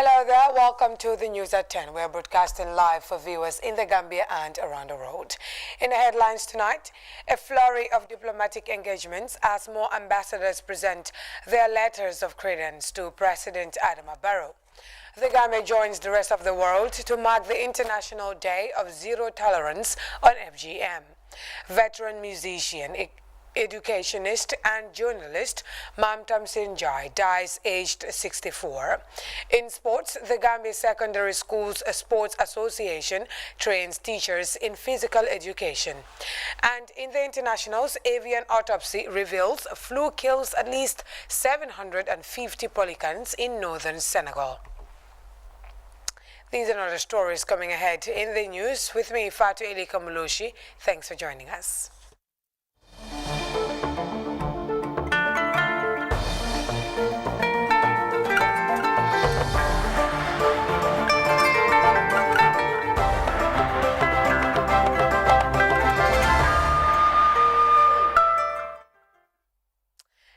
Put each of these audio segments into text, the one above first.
Hello there, welcome to the News at 10. We're broadcasting live for viewers in the Gambia and around the world. In the headlines tonight, a flurry of diplomatic engagements as more ambassadors present their letters of credence to President Adama Barrow. The Gambia joins the rest of the world to mark the International Day of Zero Tolerance on FGM. Veteran musician, educationist and journalist Mamtam Sinjai dies aged 64. In sports, the Gambia Secondary Schools Sports Association trains teachers in physical education. And in the internationals, avian autopsy reveals flu kills at least 750 pelicans in northern Senegal. These and other stories coming ahead in the news. With me, Fatu Eli Kamulushi. Thanks for joining us.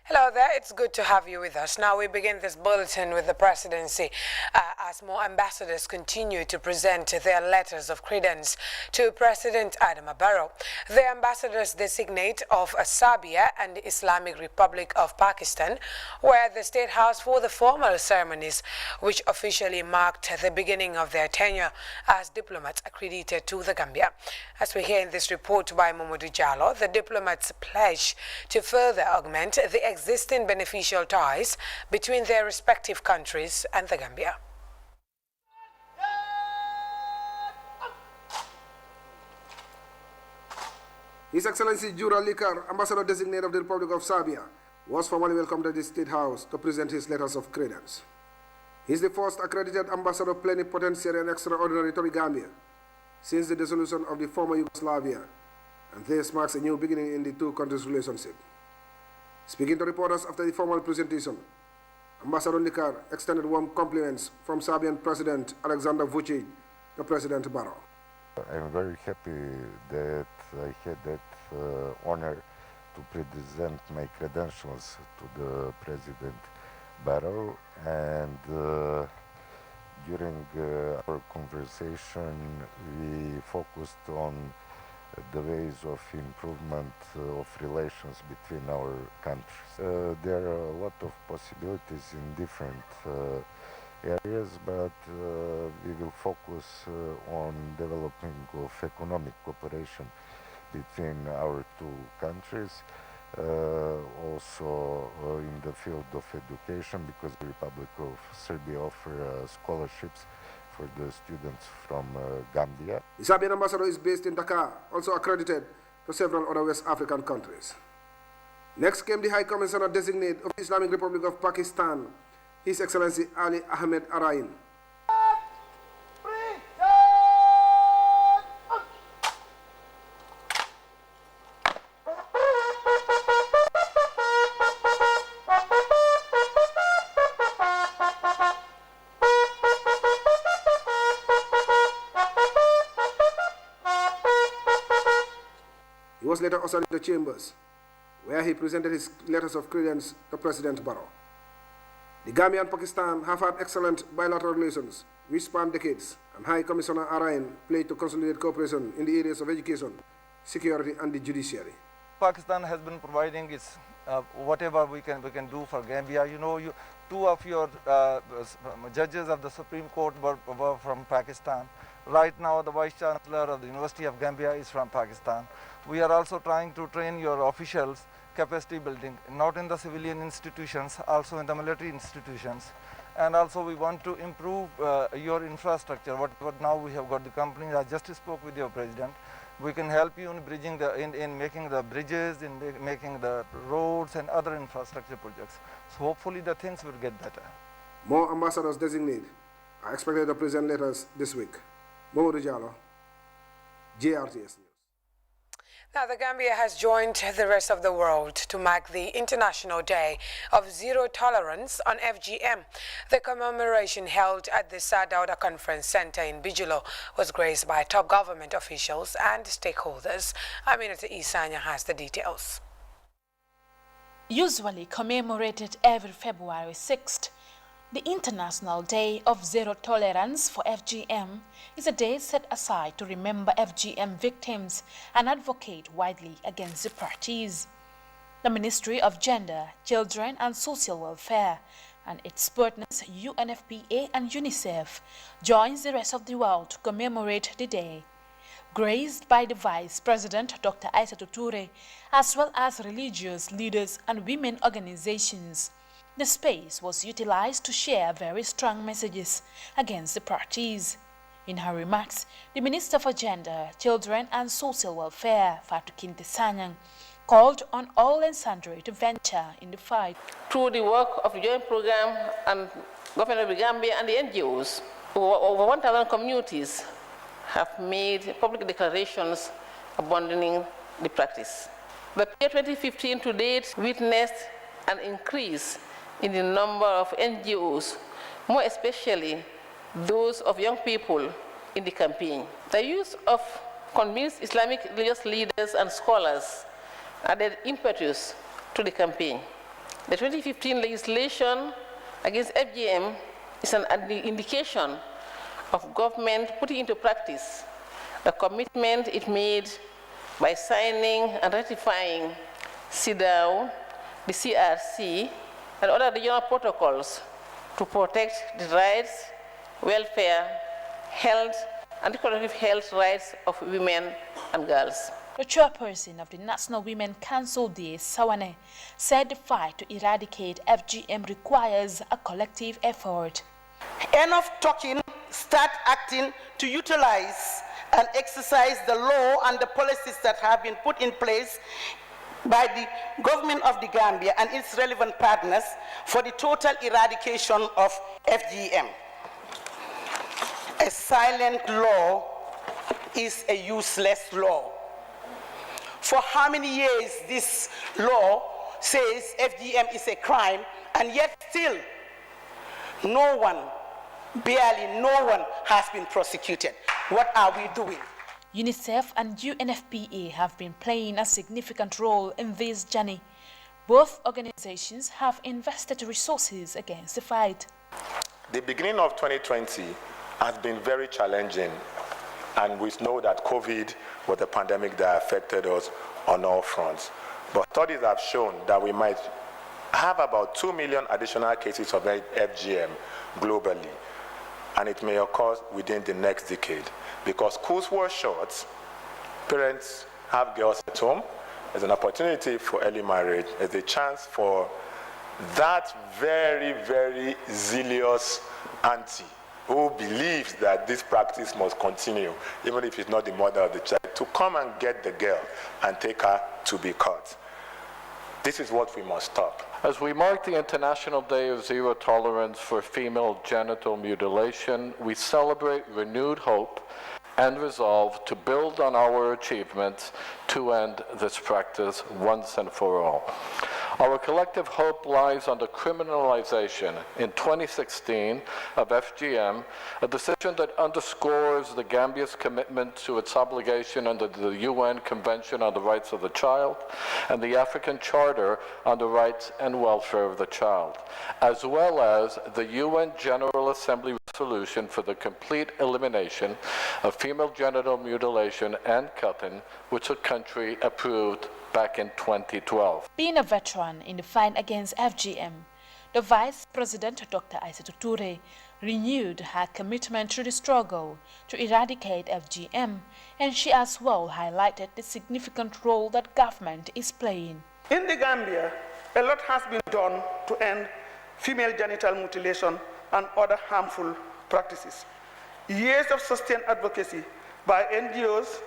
Hello there, it's good to have you with us. Now we begin this bulletin with the presidency as more ambassadors continue to present their letters of credence to President Adama Barrow. The ambassadors designate of Serbia and the Islamic Republic of Pakistan were at the State House for the formal ceremonies which officially marked the beginning of their tenure as diplomats accredited to the Gambia. As we hear in this report by Mamadou Diallo, the diplomats pledge to further augment the existing beneficial ties between their respective countries and the Gambia. His Excellency Jura Likar, Ambassador Designate of the Republic of Serbia, was formally welcomed at the State House to present his letters of credence. He is the first accredited ambassador plenipotentiary and extraordinary to the Gambia since the dissolution of the former Yugoslavia, and this marks a new beginning in the two countries' relationship. Speaking to reporters after the formal presentation, Ambassador Likar extended warm compliments from Serbian President Alexander Vučić to President Barrow. I'm very happy that I had that honor to present my credentials to the President Barrow, and during our conversation we focused on the ways of improvement of relations between our countries. There are a lot of possibilities in different areas, but we will focus on developing of economic cooperation between our two countries, also in the field of education, because the Republic of Serbia offers scholarships for the students from Gambia. The Serbian ambassador is based in Dakar, also accredited to several other West African countries. Next came the High Commissioner Designate of the Islamic Republic of Pakistan, His Excellency Ali Ahmed Arain. He was later ushered in the chambers, where he presented his letters of credence to President Barrow. The Gambia and Pakistan have had excellent bilateral relations, which span decades, and High Commissioner Arain played to consolidate cooperation in the areas of education, security, and the judiciary. Pakistan has been providing its whatever we can do for Gambia. You know, two of your judges of the Supreme Court were from Pakistan. Right now, the Vice Chancellor of the University of Gambia is from Pakistan. We are also trying to train your officials capacity building, not in the civilian institutions, also in the military institutions. And also we want to improve your infrastructure. What now we have got the company. I just spoke with your president. We can help you in bridging in making the bridges, in making the roads and other infrastructure projects. So hopefully the things will get better. More ambassadors designated are expected to present letters this week. Mamadou Diallo, GRTS News. Now, the Gambia has joined the rest of the world to mark the International Day of Zero Tolerance on FGM. The commemoration held at the Sadauda Conference Center in Bigelow was graced by top government officials and stakeholders. Aminata Isanya has the details. Usually commemorated every February 6th, The International Day of Zero Tolerance for FGM is a day set aside to remember FGM victims and advocate widely against the practice. The Ministry of Gender, Children and Social Welfare and its partners UNFPA and UNICEF joins the rest of the world to commemorate the day. Graced by the Vice President Dr. Aissatou Touré, as well as religious leaders and women organizations, the space was utilized to share very strong messages against the practice. In her remarks, the Minister for Gender, Children and Social Welfare, Fatou Kinte Sanyang, called on all and sundry to venture in the fight. Through the work of the joint program and Government of the Gambia and the NGOs, over 1,000 communities have made public declarations abandoning the practice. The year 2015 to date witnessed an increase in the number of NGOs, more especially those of young people in the campaign. The use of convinced Islamic religious leaders and scholars added impetus to the campaign. The 2015 legislation against FGM is an indication of government putting into practice the commitment it made by signing and ratifying CEDAW, the CRC, and other regional protocols to protect the rights, welfare, health, and reproductive health rights of women and girls. The chairperson of the National Women Council, D. Sawane, said the fight to eradicate FGM requires a collective effort. Enough talking, start acting to utilize and exercise the law and the policies that have been put in place by the government of the Gambia and its relevant partners for the total eradication of FGM. A silent law is a useless law. For how many years this law says FGM is a crime, and yet still no one, barely no one has been prosecuted. What are we doing? UNICEF and UNFPA have been playing a significant role in this journey. Both organizations have invested resources against the fight. The beginning of 2020 has been very challenging, and we know that COVID was a pandemic that affected us on all fronts. But studies have shown that we might have about 2 million additional cases of FGM globally, and it may occur within the next decade. Because schools were shut, parents have girls at home, there's an opportunity for early marriage, there's a chance for that very, very zealous auntie who believes that this practice must continue, even if it's not the mother of the child, to come and get the girl and take her to be cut. This is what we must stop. As we mark the International Day of Zero Tolerance for Female Genital Mutilation, we celebrate renewed hope and resolve to build on our achievements to end this practice once and for all. Our collective hope lies on the criminalization in 2016 of FGM, a decision that underscores the Gambia's commitment to its obligation under the UN Convention on the Rights of the Child and the African Charter on the Rights and Welfare of the Child, as well as the UN General Assembly resolution for the complete elimination of female genital mutilation and cutting, which the country approved back in 2012. Being a veteran in the fight against FGM, the Vice President Dr. Aissatou Touré renewed her commitment to the struggle to eradicate FGM, and she as well highlighted the significant role that government is playing. In the Gambia, a lot has been done to end female genital mutilation and other harmful practices. Years of sustained advocacy by NGOs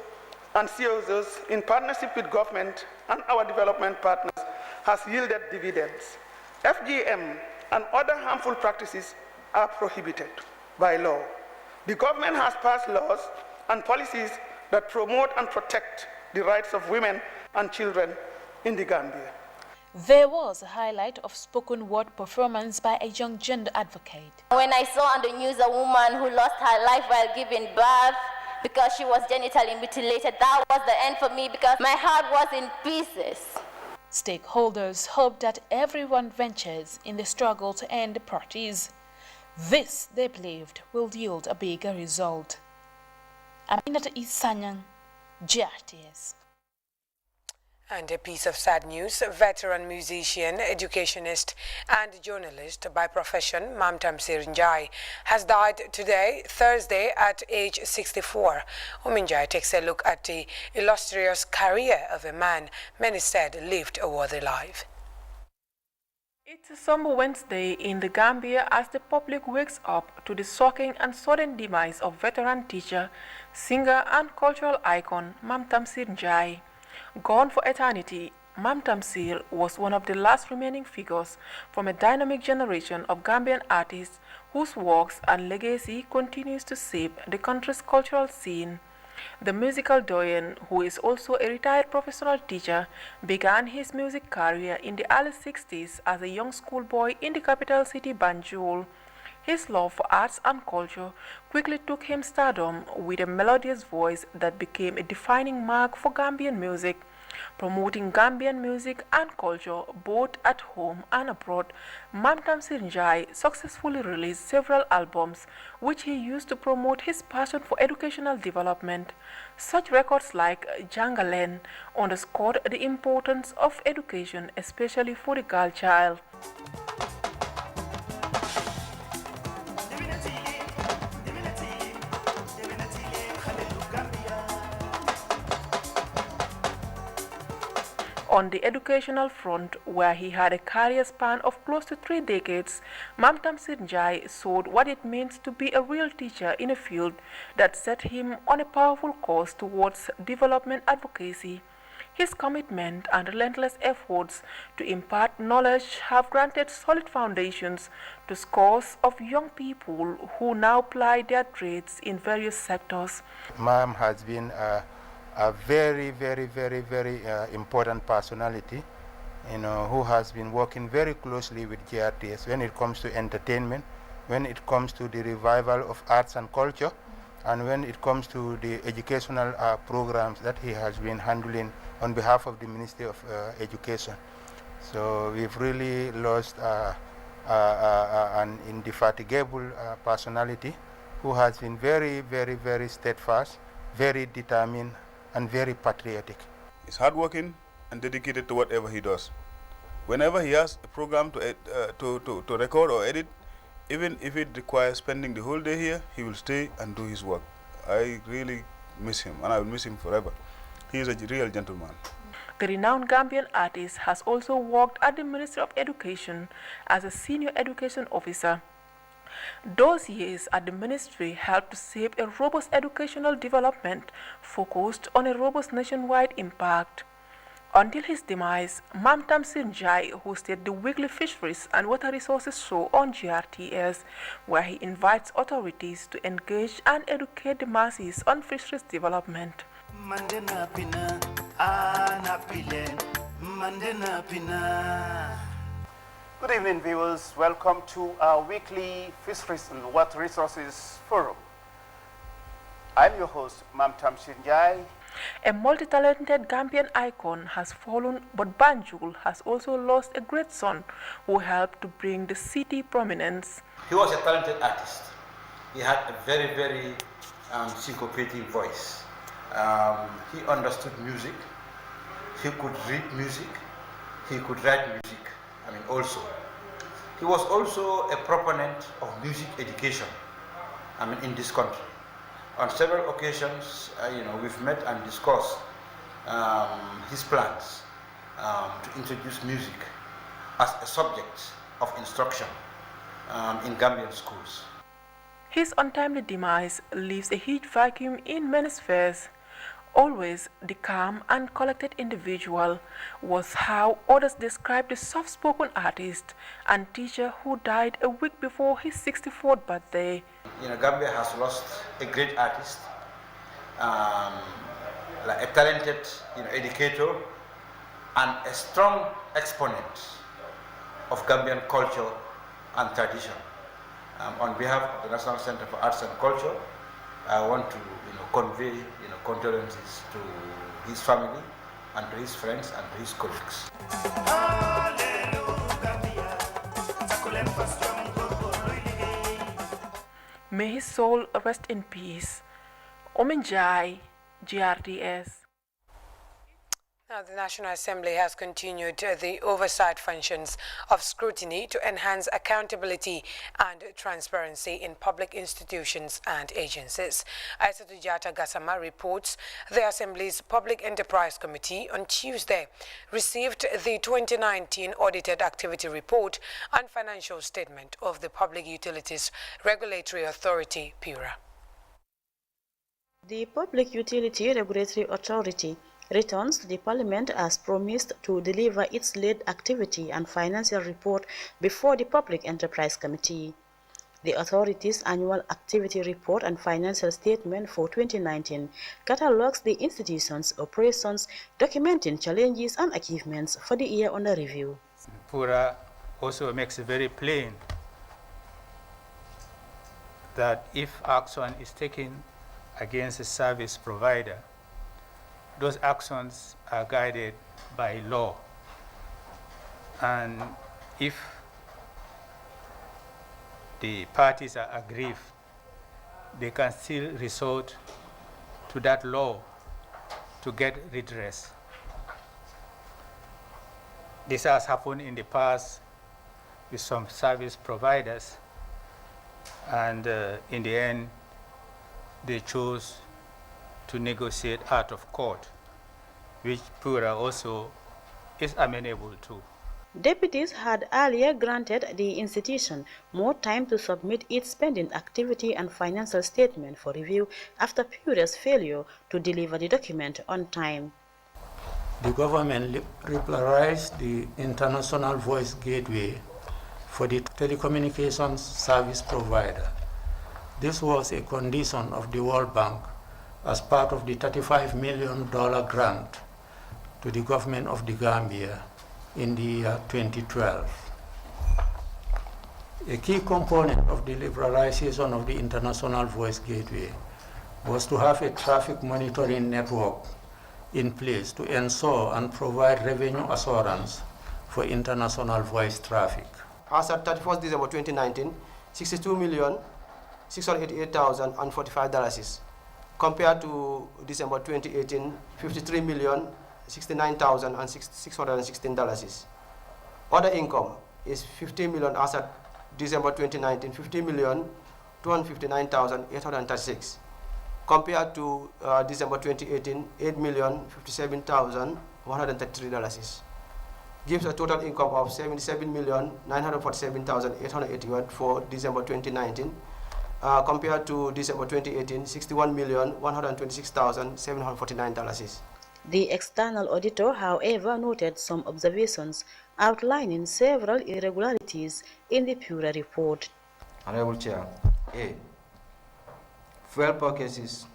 and CSOs in partnership with government and our development partners has yielded dividends. FGM and other harmful practices are prohibited by law. The government has passed laws and policies that promote and protect the rights of women and children in the Gambia. There was a highlight of spoken word performance by a young gender advocate. When I saw on the news a woman who lost her life while giving birth because she was genitally mutilated, that was the end for me because my heart was in pieces. Stakeholders hope that everyone ventures in the struggle to end the practice. This, they believed, will yield a bigger result. MENGKETA Sanyang, GRTS. And a piece of sad news, veteran musician, educationist and journalist by profession, Mamtamsir Njai, has died today, Thursday, at age 64. Njai takes a look at the illustrious career of a man many said lived a worthy life. It's a somber Wednesday in the Gambia as the public wakes up to the shocking and sudden demise of veteran teacher, singer and cultural icon Mamtamsir Njai. Gone for eternity, Mamtamsir was one of the last remaining figures from a dynamic generation of Gambian artists whose works and legacy continues to shape the country's cultural scene. The musical doyen, who is also a retired professional teacher, began his music career in the early 60s as a young schoolboy in the capital city Banjul. His love for arts and culture quickly took him stardom with a melodious voice that became a defining mark for Gambian music. Promoting Gambian music and culture both at home and abroad, Mamtamsir Njai successfully released several albums which he used to promote his passion for educational development. Such records like Jangalen underscored the importance of education, especially for the girl child. On the educational front, where he had a career span of close to 3 decades, Mamtamsir Njai showed what it means to be a real teacher in a field that set him on a powerful course towards development advocacy. His commitment and relentless efforts to impart knowledge have granted solid foundations to scores of young people who now ply their trades in various sectors. Mam has been a very important personality, who has been working very closely with GRTS when it comes to entertainment, when it comes to the revival of arts and culture, and when it comes to the educational programs that he has been handling on behalf of the Ministry of Education. So we've really lost an indefatigable personality who has been very steadfast, very determined, and very patriotic. He's hardworking and dedicated to whatever he does. Whenever he has a program to record or edit, even if it requires spending the whole day here, he will stay and do his work. I really miss him, and I will miss him forever. He is a real gentleman. The renowned Gambian artist has also worked at the Ministry of Education as a senior education officer. Those years at the ministry helped to shape a robust educational development focused on a robust nationwide impact. Until his demise, Mamtamsir Njai hosted the weekly Fisheries and Water Resources show on GRTS, where he invites authorities to engage and educate the masses on fisheries development. Good evening, viewers. Welcome to our weekly Fisheries and Water Resources Forum. I'm your host, Mamtamsir Njai. A multi-talented Gambian icon has fallen, but Banjul has also lost a great son who helped to bring the city prominence. He was a talented artist. He had a very syncopating voice. He understood music. He could read music. He could write music. Also. He was also a proponent of music education, in this country. On several occasions, we've met and discussed his plans to introduce music as a subject of instruction in Gambian schools. His untimely demise leaves a huge vacuum in many spheres. Always the calm and collected individual was how others described the soft-spoken artist and teacher who died a week before his 64th birthday. Gambia has lost a great artist, like a talented educator, and a strong exponent of Gambian culture and tradition. On behalf of the National Center for Arts and Culture, I want to convey condolences to his family and to his friends and to his colleagues. May his soul rest in peace. Omenjai, GRTS. Now, the National Assembly has continued the oversight functions of scrutiny to enhance accountability and transparency in public institutions and agencies. Aissatou Jatta Gassama reports the Assembly's Public Enterprise Committee on Tuesday received the 2019 Audited Activity Report and Financial Statement of the Public Utilities Regulatory Authority, PURA. The Public Utility Regulatory Authority returns to the Parliament as promised to deliver its lead activity and financial report before the Public Enterprise Committee. The authority's annual activity report and financial statement for 2019 catalogues the institution's operations, documenting challenges and achievements for the year under review. PURA also makes it very plain that if action is taken against a service provider, those actions are guided by law. And if the parties are aggrieved, they can still resort to that law to get redress. This has happened in the past with some service providers, and in the end, they chose to negotiate out of court, which PURA also is amenable to. Deputies had earlier granted the institution more time to submit its spending activity and financial statement for review after PURA's failure to deliver the document on time. The government regularized the international voice gateway for the telecommunications service provider. This was a condition of the World Bank as part of the $35 million grant to the government of the Gambia in the year 2012. A key component of the liberalization of the International Voice Gateway was to have a traffic monitoring network in place to ensure and provide revenue assurance for international voice traffic. As at 31st December 2019, $62,688,045 compared to December 2018, $53,069,616. Other income is $50 million as at December 2019, $50,259,836 compared to December 2018, $8,057,133. Gives a total income of $77,947,881 for December 2019. Compared to December 2018, $61,126,749. The external auditor, however, noted some observations outlining several irregularities in the PURA report. Honorable Chair, A. Fuel purchases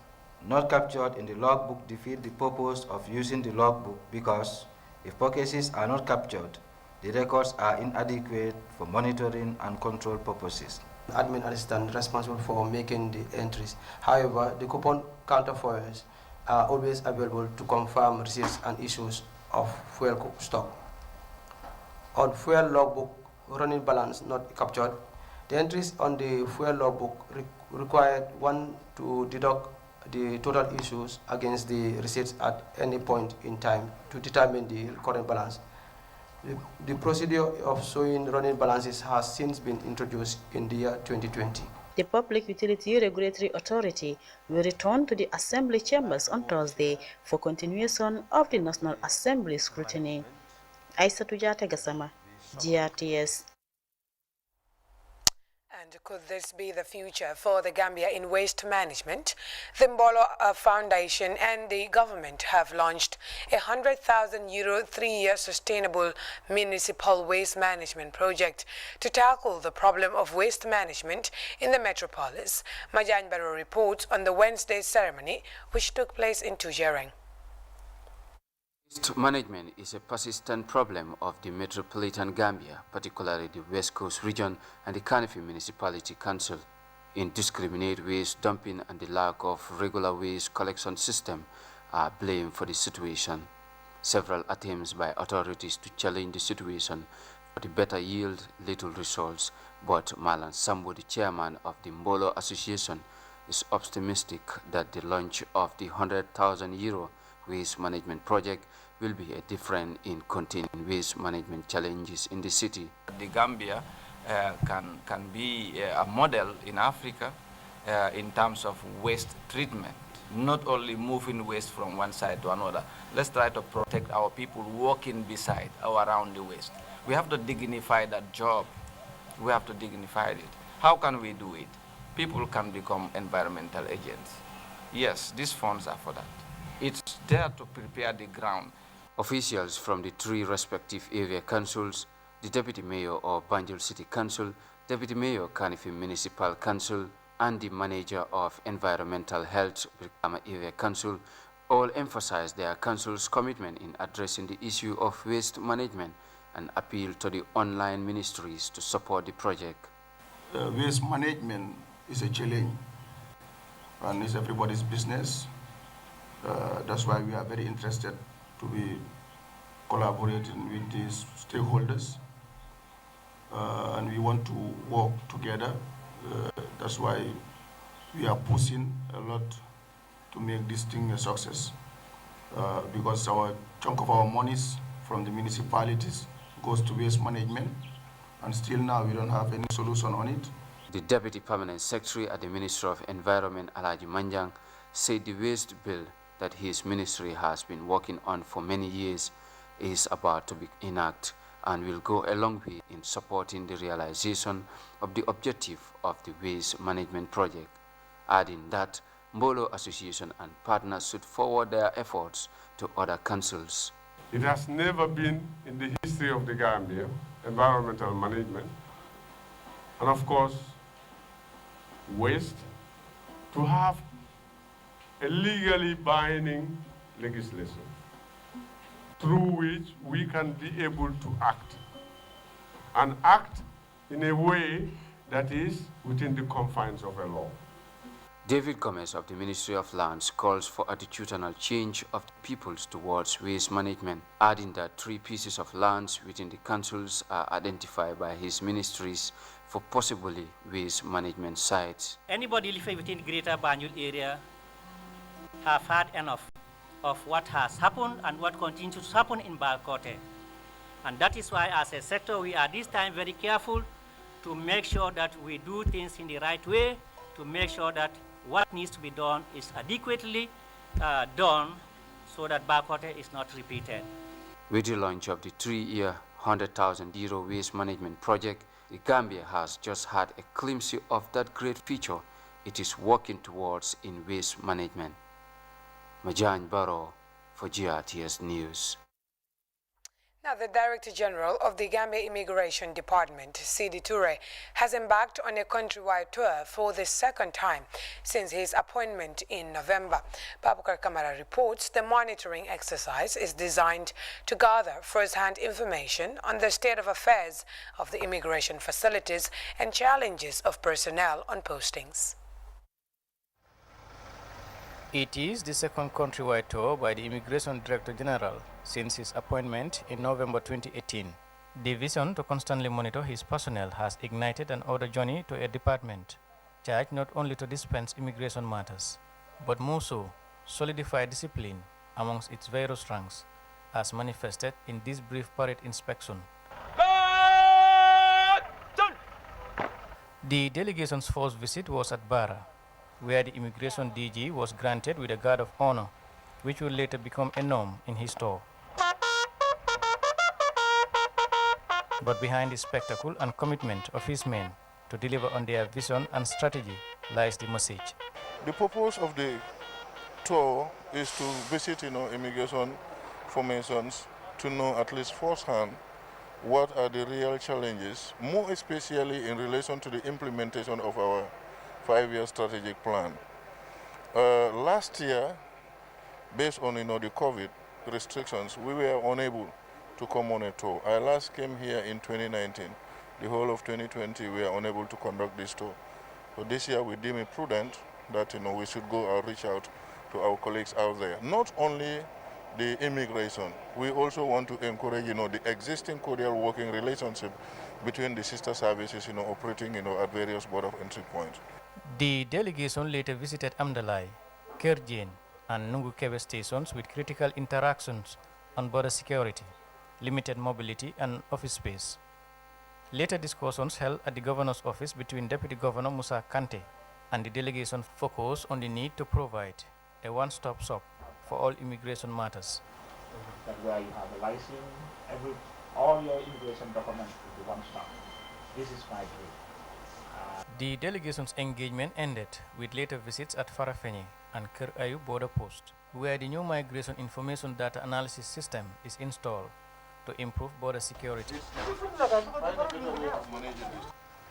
not captured in the logbook defeat the purpose of using the logbook because if purchases are not captured, the records are inadequate for monitoring and control purposes. Admin assistant responsible for making the entries. However, the coupon counterfoils are always available to confirm receipts and issues of fuel stock. On fuel logbook running balance not captured, the entries on the fuel logbook required one to deduct the total issues against the receipts at any point in time to determine the current balance. The procedure of showing running balances has since been introduced in the year 2020. The Public Utility Regulatory Authority will return to the Assembly chambers on Thursday for continuation of the National Assembly scrutiny. Aissatou Jatta Gassama, GRTS. And could this be the future for the Gambia in waste management? The Mbolo Foundation and the government have launched a €100,000 3-year sustainable municipal waste management project to tackle the problem of waste management in the metropolis. Majan Barrow reports on the Wednesday ceremony, which took place in Tujereng. Waste management is a persistent problem of the metropolitan Gambia, particularly the West Coast region and the Kanifi Municipality Council. Indiscriminate waste dumping and the lack of regular waste collection system are blamed for the situation. Several attempts by authorities to challenge the situation for the better yield little results, But Malan Sambo, the chairman of the Mbolo Association, is optimistic that the launch of the €100,000 waste management project will be a difference in containing waste management challenges in the city. The Gambia can be a model in Africa in terms of waste treatment, not only moving waste from one side to another. Let's try to protect our people walking beside or around the waste. We have to dignify that job. We have to dignify it. How can we do it? People can become environmental agents. Yes, these funds are for that. It's there to prepare the ground. Officials from the three respective area councils, the Deputy Mayor of Banjul City Council, Deputy Mayor Kanifi Municipal Council, and the Manager of Environmental Health, Brikama Area Council, all emphasized their council's commitment in addressing the issue of waste management and appeal to the online ministries to support the project. Waste management is a challenge and it's everybody's business. That's why we are very interested to be collaborating with these stakeholders and we want to work together. That's why we are pushing a lot to make this thing a success because our chunk of our monies from the municipalities goes to waste management, and still now we don't have any solution on it. The Deputy Permanent Secretary at the Ministry of Environment, Alaji Manjang, said the waste bill that his ministry has been working on for many years is about to be enacted and will go a long way in supporting the realization of the objective of the waste management project, adding that Mbolo Association and partners should forward their efforts to other councils. It has never been in the history of the Gambia, environmental management, and of course, waste, to have a legally binding legislation through which we can be able to act, and act in a way that is within the confines of a law. David Gomez of the Ministry of Lands calls for attitudinal change of the peoples towards waste management, adding that 3 pieces of lands within the councils are identified by his ministries for possibly waste management sites. Anybody living within the greater Banjul area have had enough of what has happened and what continues to happen in Balkote. And that is why as a sector we are this time very careful to make sure that we do things in the right way, to make sure that what needs to be done is adequately done so that Balkote is not repeated. With the launch of the 3-year €100,000 waste management project, the Gambia has just had a glimpse of that great future it is working towards in waste management. Majan Barrow for GRTS News. Now, the Director General of the Gambia Immigration Department, Sidi Toure, has embarked on a countrywide tour for the second time since his appointment in November. Babukar Kamara reports the monitoring exercise is designed to gather first-hand information on the state of affairs of the immigration facilities and challenges of personnel on postings. It is the second countrywide tour by the Immigration Director General since his appointment in November 2018. The vision to constantly monitor his personnel has ignited an other journey to a department charged not only to dispense immigration matters, but more so solidify discipline amongst its various ranks, as manifested in this brief parade inspection. The delegation's first visit was at Barra, where the immigration DG was granted with a guard of honor, which will later become a norm in his tour. But behind the spectacle and commitment of his men to deliver on their vision and strategy lies the message. The purpose of the tour is to visit, immigration formations to know at least firsthand what are the real challenges, more especially in relation to the implementation of our 5-year strategic plan. Last year, based on the COVID restrictions, we were unable to come on a tour. I last came here in 2019. The whole of 2020, we are unable to conduct this tour. So this year, we deem it prudent that we should go and reach out to our colleagues out there. Not only the immigration, we also want to encourage the existing cordial working relationship between the sister services, operating, at various border of entry points. The delegation later visited Amdalai, Kerjien, and Nungukebe stations with critical interactions on border security, limited mobility, and office space. Later discussions held at the governor's office between Deputy Governor Musa Kante and the delegation focused on the need to provide a one-stop shop for all immigration matters. That where you have a license, all your immigration documents will be one stop. This is my dream. The delegation's engagement ended with later visits at Farafenni and Ker Ayu border post, where the new migration information data analysis system is installed to improve border security.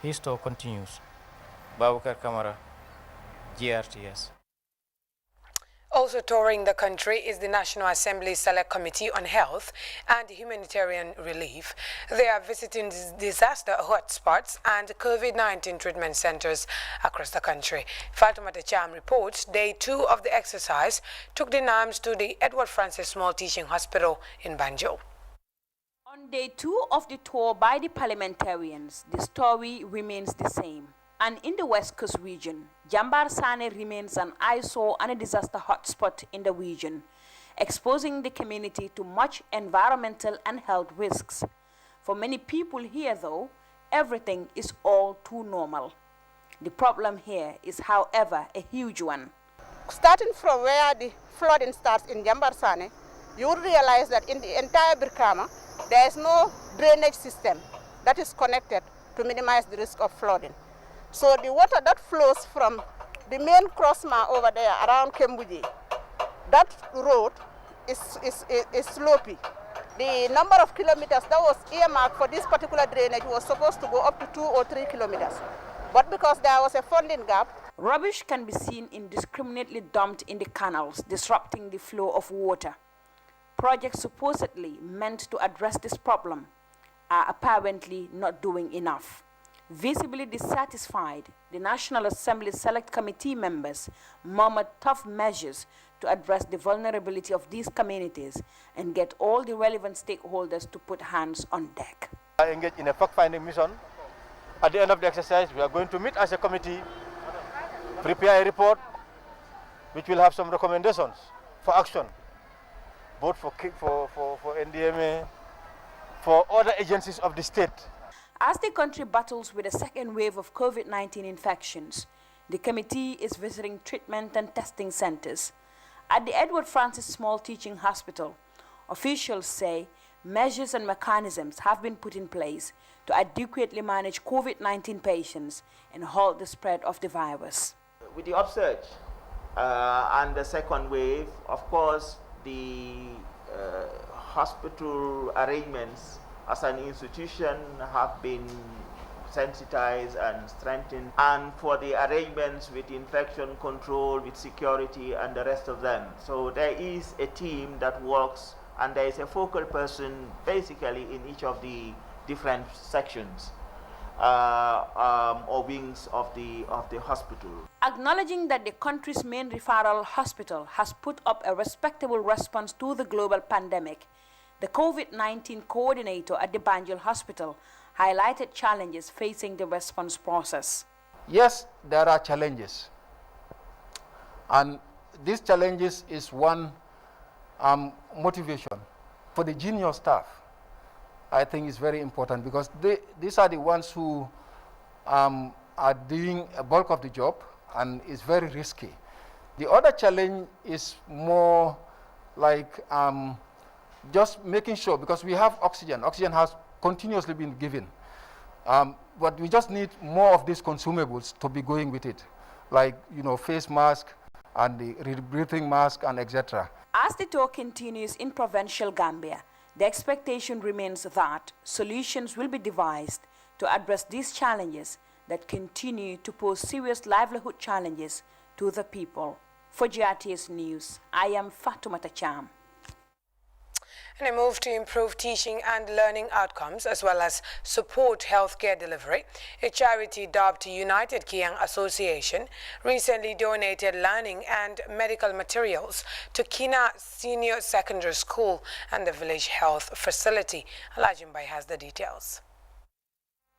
His talk continues. Babukar Kamara, GRTS. Also touring the country is the National Assembly Select Committee on Health and Humanitarian Relief. They are visiting disaster hotspots and COVID-19 treatment centers across the country. Fatoumata Cham reports Day 2 of the exercise took the NAMS to the Edward Francis Small Teaching Hospital in Banjul. On Day 2 of the tour by the parliamentarians, the story remains the same. And in the West Coast region, Jambar Sane remains an eyesore and a disaster hotspot in the region, exposing the community to much environmental and health risks. For many people here, though, everything is all too normal. The problem here is, however, a huge one. Starting from where the flooding starts in Jambar Sane, you will realize that in the entire Birkama, there is no drainage system that is connected to minimize the risk of flooding. So the water that flows from the main crossma over there around Kembuji, that road is slopey. The number of kilometers that was earmarked for this particular drainage was supposed to go up to 2 or 3 kilometers. But because there was a funding gap, rubbish can be seen indiscriminately dumped in the canals, disrupting the flow of water. Projects supposedly meant to address this problem are apparently not doing enough. Visibly dissatisfied, the National Assembly Select Committee members murmured tough measures to address the vulnerability of these communities and get all the relevant stakeholders to put hands on deck. I engaged in a fact-finding mission. At the end of the exercise, we are going to meet as a committee, prepare a report which will have some recommendations for action, both for NDMA, for other agencies of the state. As the country battles with a second wave of COVID-19 infections, the committee is visiting treatment and testing centers. At the Edward Francis Small Teaching Hospital, officials say measures and mechanisms have been put in place to adequately manage COVID-19 patients and halt the spread of the virus. With the upsurge and the second wave, of course, the hospital arrangements as an institution have been sensitized and strengthened, and for the arrangements with infection control, with security and the rest of them. So there is a team that works, and there is a focal person basically in each of the different sections or wings of the hospital. Acknowledging that the country's main referral hospital has put up a respectable response to the global pandemic, the COVID-19 coordinator at the Banjul Hospital highlighted challenges facing the response process. Yes, there are challenges. And these challenges is one motivation. For the junior staff, I think is very important because these are the ones who are doing a bulk of the job and is very risky. The other challenge is more like just making sure, because we have oxygen. Oxygen has continuously been given. But we just need more of these consumables to be going with it, like face mask and the breathing mask and etc. As the tour continues in provincial Gambia, the expectation remains that solutions will be devised to address these challenges that continue to pose serious livelihood challenges to the people. For GRTS News, I am Fatoumata Cham. And a move to improve teaching and learning outcomes as well as support healthcare delivery, a charity dubbed United Kiang Association recently donated learning and medical materials to Kina Senior Secondary School and the village health facility. Alajimbai has the details.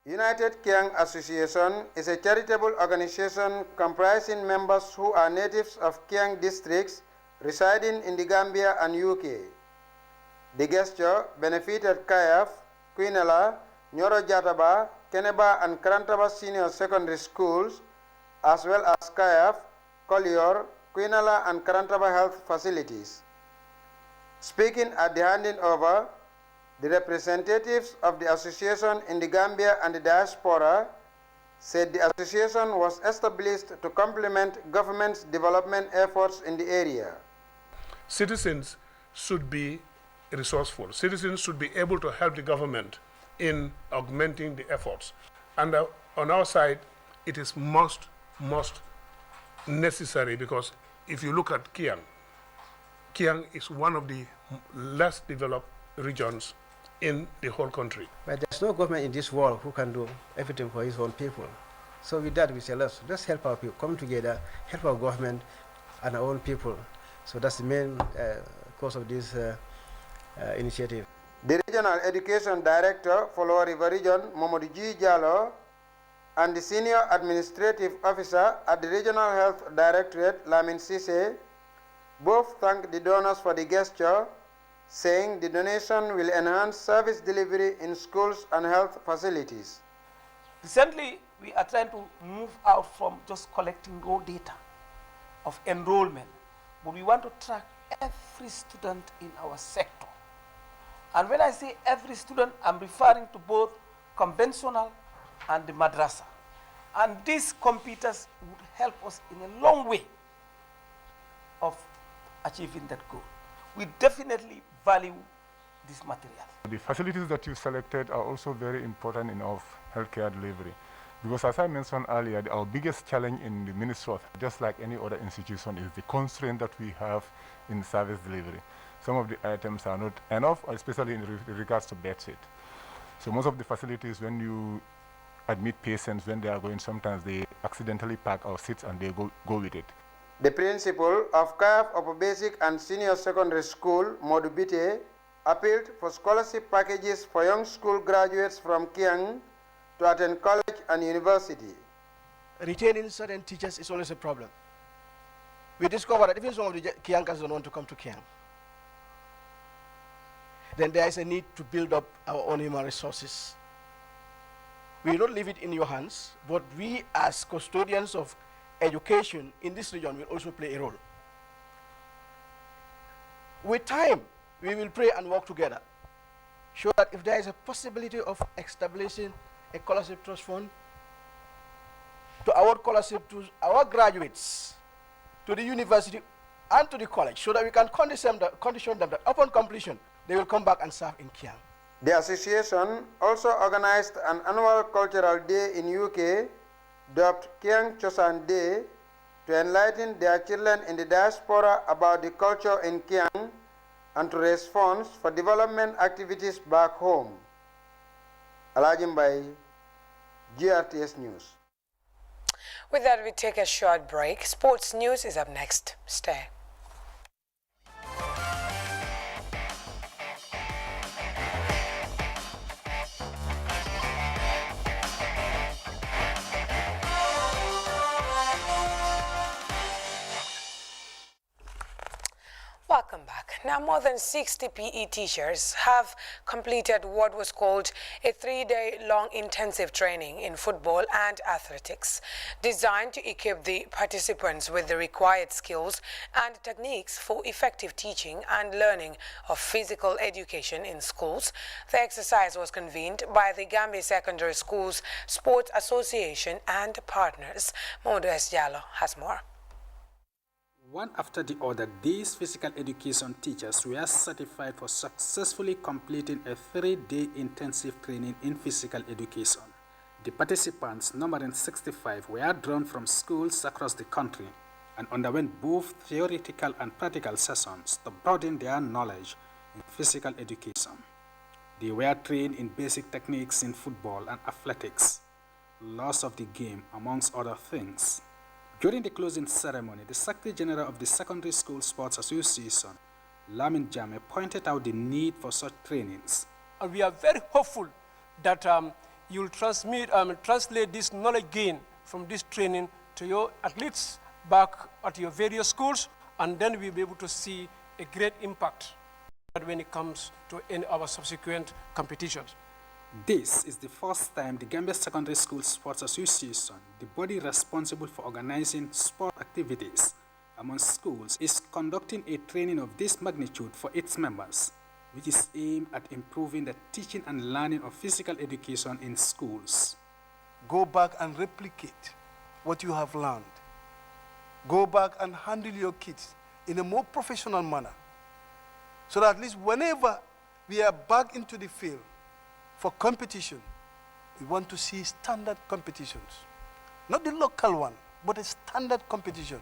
United Kiang Association is a charitable organization comprising members who are natives of Kiang districts residing in the Gambia and UK. The gesture benefited Kayaf, Quinella, Nyoro Jataba, Keneba and Karantaba Senior Secondary Schools, as well as Kayaf, Collier, Quinella and Karantaba Health Facilities. Speaking at the handing over, the representatives of the association in the Gambia and the diaspora said the association was established to complement government's development efforts in the area. Citizens should be resourceful. Citizens should be able to help the government in augmenting the efforts. And on our side, it is most necessary, because if you look at Kiang, Kiang is one of the less developed regions in the whole country. But there's no government in this world who can do everything for his own people. So with that, we say, let's help our people, come together, help our government and our own people. So that's the main cause of this initiative. The Regional Education Director for Lower River Region, Momodu G. Jallo, and the Senior Administrative Officer at the Regional Health Directorate, Lamin Sise, both thanked the donors for the gesture, saying the donation will enhance service delivery in schools and health facilities. Recently, we are trying to move out from just collecting raw data of enrollment, but we want to track every student in our sector. And when I say every student, I'm referring to both conventional and the madrasa. And these computers would help us in a long way of achieving that goal. We definitely value this material. The facilities that you selected are also very important in our healthcare delivery. Because as I mentioned earlier, our biggest challenge in the Ministry, just like any other institution, is the constraint that we have in service delivery. Some of the items are not enough, especially in regards to bed sit. So most of the facilities, when you admit patients, when they are going, sometimes they accidentally pack our seats and they go with it. The principal of Kayaf Upper Basic and Senior Secondary School, Modubite, appealed for scholarship packages for young school graduates from Kiang to attend college and university. Retaining certain teachers is always a problem. We discovered that even some of the Kiankas don't want to come to Kiang. Then there is a need to build up our own human resources. We will not leave it in your hands, but we as custodians of education in this region will also play a role. With time, we will pray and work together, so that if there is a possibility of establishing a scholarship trust fund to award scholarship to our graduates, to the university and to the college, so that we can condition them that upon completion, they will come back and serve in Kiang. The association also organized an annual cultural day in UK, dubbed Kiang Chosan Day, to enlighten their children in the diaspora about the culture in Kiang and to raise funds for development activities back home. Alajimbai, GRTS News. With that, we take a short break. Sports news is up next. Stay. Welcome back. Now, more than 60 PE teachers have completed what was called a 3-day-long intensive training in football and athletics, designed to equip the participants with the required skills and techniques for effective teaching and learning of physical education in schools. The exercise was convened by the Gambia Secondary Schools Sports Association and partners. Modu S. Jallo has more. One after the other, these physical education teachers were certified for successfully completing a 3-day intensive training in physical education. The participants, numbering 65, were drawn from schools across the country and underwent both theoretical and practical sessions to broaden their knowledge in physical education. They were trained in basic techniques in football and athletics, laws of the game, amongst other things. During the closing ceremony, the Secretary General of the Secondary School Sports Association, Lamin Jame, pointed out the need for such trainings. And we are very hopeful that you'll translate this knowledge gain from this training to your athletes back at your various schools, and then we'll be able to see a great impact when it comes to any of our subsequent competitions. This is the first time the Gambia Secondary School Sports Association, the body responsible for organizing sport activities among schools, is conducting a training of this magnitude for its members, which is aimed at improving the teaching and learning of physical education in schools. Go back and replicate what you have learned. Go back and handle your kids in a more professional manner, so that at least whenever we are back into the field for competition, we want to see standard competitions. Not the local one, but a standard competition.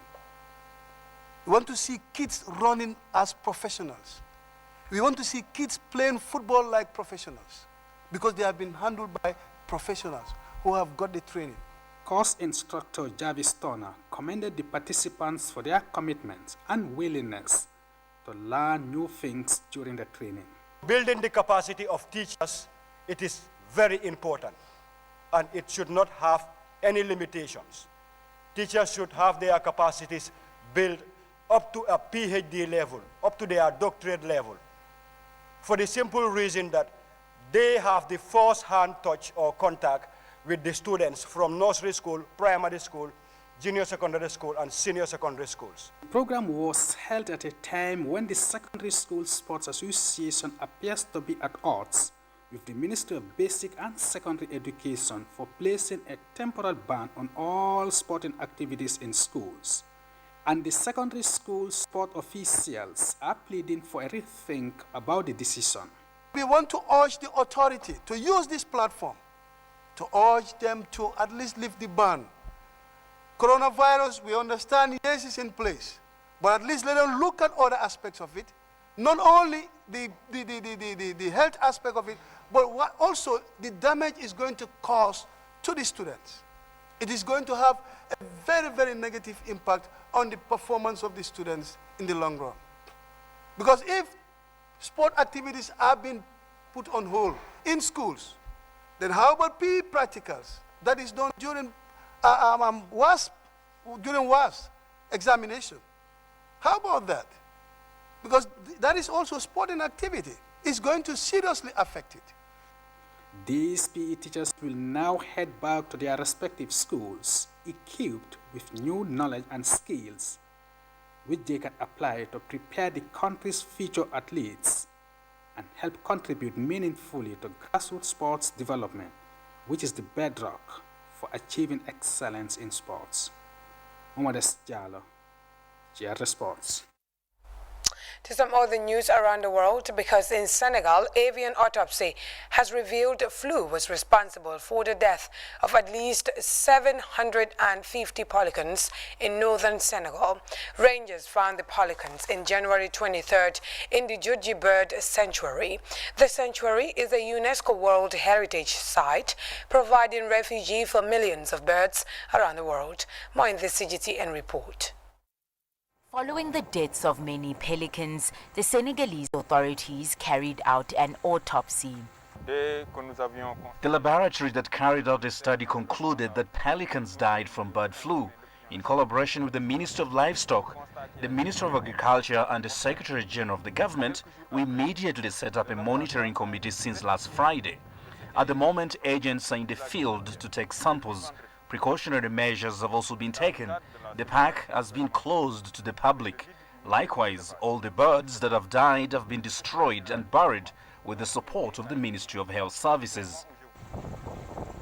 We want to see kids running as professionals. We want to see kids playing football like professionals, because they have been handled by professionals who have got the training. Course instructor Jarvis Turner commended the participants for their commitment and willingness to learn new things during the training. Building the capacity of teachers, it is very important, and it should not have any limitations. Teachers should have their capacities built up to a PhD level, up to their doctorate level, for the simple reason that they have the first-hand touch or contact with the students from nursery school, primary school, junior secondary school, and senior secondary schools. The program was held at a time when the Secondary School Sports Association appears to be at odds with the Ministry of Basic and Secondary Education for placing a temporal ban on all sporting activities in schools. And the secondary school sport officials are pleading for a rethink about the decision. We want to urge the authority to use this platform to urge them to at least lift the ban. Coronavirus, we understand, yes, it's in place, but at least let them look at other aspects of it, not only the health aspect of it, but what also the damage is going to cause to the students. It is going to have a very, very negative impact on the performance of the students in the long run. Because if sport activities are being put on hold in schools, then how about PE practicals that is done during WASP examination? How about that? Because that is also sporting activity. It's going to seriously affect it. These PE teachers will now head back to their respective schools, equipped with new knowledge and skills, which they can apply to prepare the country's future athletes and help contribute meaningfully to grassroots sports development, which is the bedrock for achieving excellence in sports. Mohamed Diallo, GRTS Sports. To some other news around the world, because in Senegal, avian autopsy has revealed flu was responsible for the death of at least 750 pelicans in northern Senegal. Rangers found the pelicans in January 23rd in the Djoudji Bird Sanctuary. The sanctuary is a UNESCO World Heritage Site, providing refuge for millions of birds around the world. More in this CGTN report. Following the deaths of many pelicans, the Senegalese authorities carried out an autopsy. The laboratory that carried out the study concluded that pelicans died from bird flu. In collaboration with the Ministry of Livestock, the Minister of Agriculture and the Secretary General of the government, we immediately set up a monitoring committee since last Friday. At the moment, agents are in the field to take samples. Precautionary measures have also been taken. The park has been closed to the public. Likewise, all the birds that have died have been destroyed and buried with the support of the Ministry of Health Services.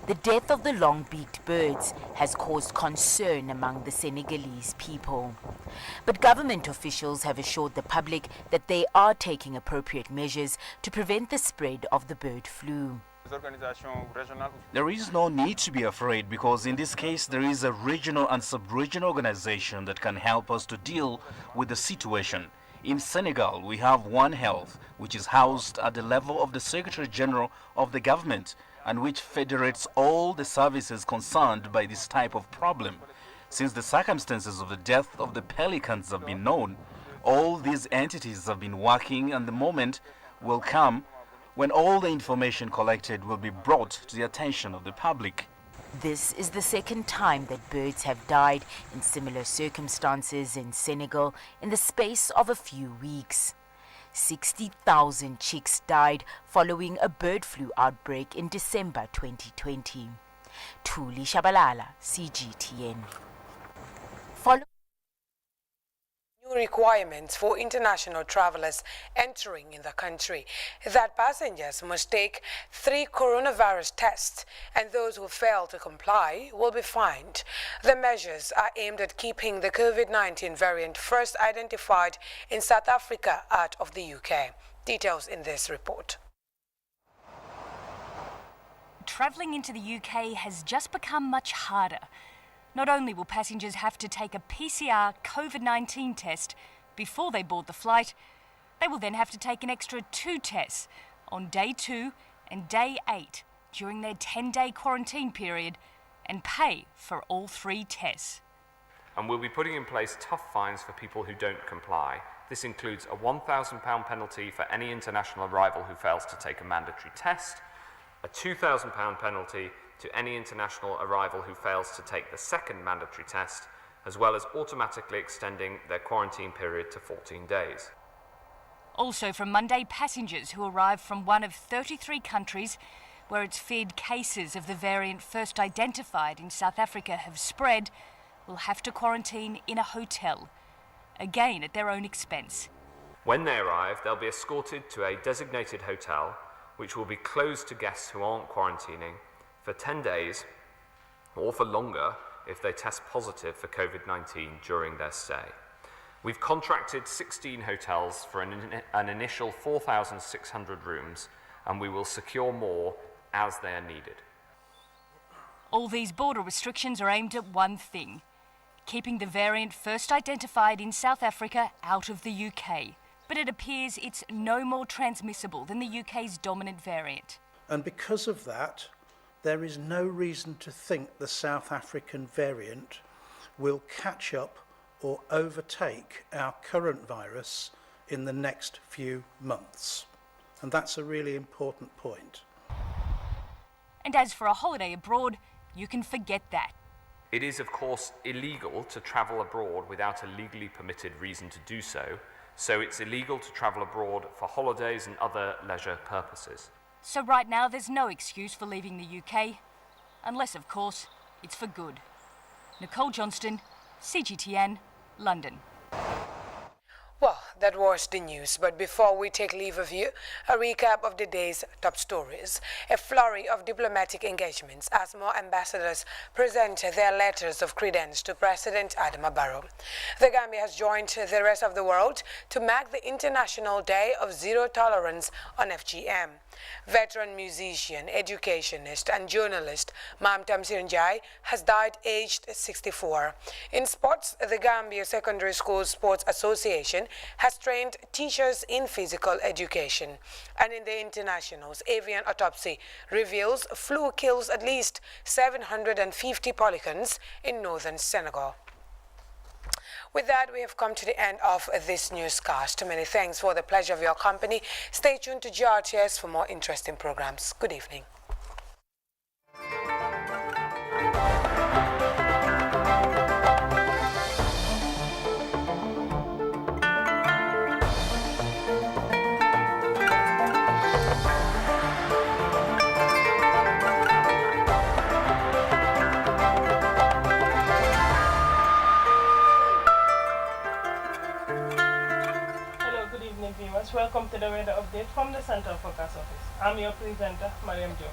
The death of the long-beaked birds has caused concern among the Senegalese people. But government officials have assured the public that they are taking appropriate measures to prevent the spread of the bird flu. There is no need to be afraid, because in this case there is a regional and sub-regional organization that can help us to deal with the situation. In Senegal, we have One Health, which is housed at the level of the Secretary General of the government and which federates all the services concerned by this type of problem. Since the circumstances of the death of the pelicans have been known, all these entities have been working, and the moment will come when all the information collected will be brought to the attention of the public. This is the second time that birds have died in similar circumstances in Senegal in the space of a few weeks. 60,000 chicks died following a bird flu outbreak in December 2020. Thuli Shabalala, CGTN. New requirements for international travelers entering in the country that passengers must take 3 coronavirus tests, and those who fail to comply will be fined. The measures are aimed at keeping the COVID-19 variant first identified in South Africa out of the UK. Details in this report. Travelling into the UK has just become much harder. Not only will passengers have to take a PCR COVID-19 test before they board the flight, they will then have to take an extra 2 tests on day 2 and day 8 during their 10-day quarantine period and pay for all 3 tests. And we'll be putting in place tough fines for people who don't comply. This includes a £1,000 penalty for any international arrival who fails to take a mandatory test, a £2,000 penalty to any international arrival who fails to take the second mandatory test, as well as automatically extending their quarantine period to 14 days. Also from Monday, passengers who arrive from one of 33 countries where it's feared cases of the variant first identified in South Africa have spread will have to quarantine in a hotel, again at their own expense. When they arrive, they'll be escorted to a designated hotel, which will be closed to guests who aren't quarantining for 10 days or for longer if they test positive for COVID-19 during their stay. We've contracted 16 hotels for an initial 4,600 rooms, and we will secure more as they are needed. All these border restrictions are aimed at one thing: keeping the variant first identified in South Africa out of the UK. But it appears it's no more transmissible than the UK's dominant variant. And because of that, there is no reason to think the South African variant will catch up or overtake our current virus in the next few months. And that's a really important point. And as for a holiday abroad, you can forget that. It is, of course, illegal to travel abroad without a legally permitted reason to do so, so it's illegal to travel abroad for holidays and other leisure purposes. So right now there's no excuse for leaving the UK, unless, of course, it's for good. Nicole Johnston, CGTN, London. Well, that was the news, but before we take leave of you, a recap of the day's top stories. A flurry of diplomatic engagements as more ambassadors present their letters of credence to President Adama Barrow. The Gambia has joined the rest of the world to mark the International Day of Zero Tolerance on FGM. Veteran musician, educationist and journalist Mam Tamsir Njai has died aged 64. In sports, the Gambia Secondary School Sports Association has trained teachers in physical education. And in the internationals, avian autopsy reveals flu kills at least 750 pelicans in northern Senegal. With that, we have come to the end of this newscast. Many thanks for the pleasure of your company. Stay tuned to GRTS for more interesting programs. Good evening. Welcome to the weather update from the Central Forecast Office. I'm your presenter, Mariam Jo.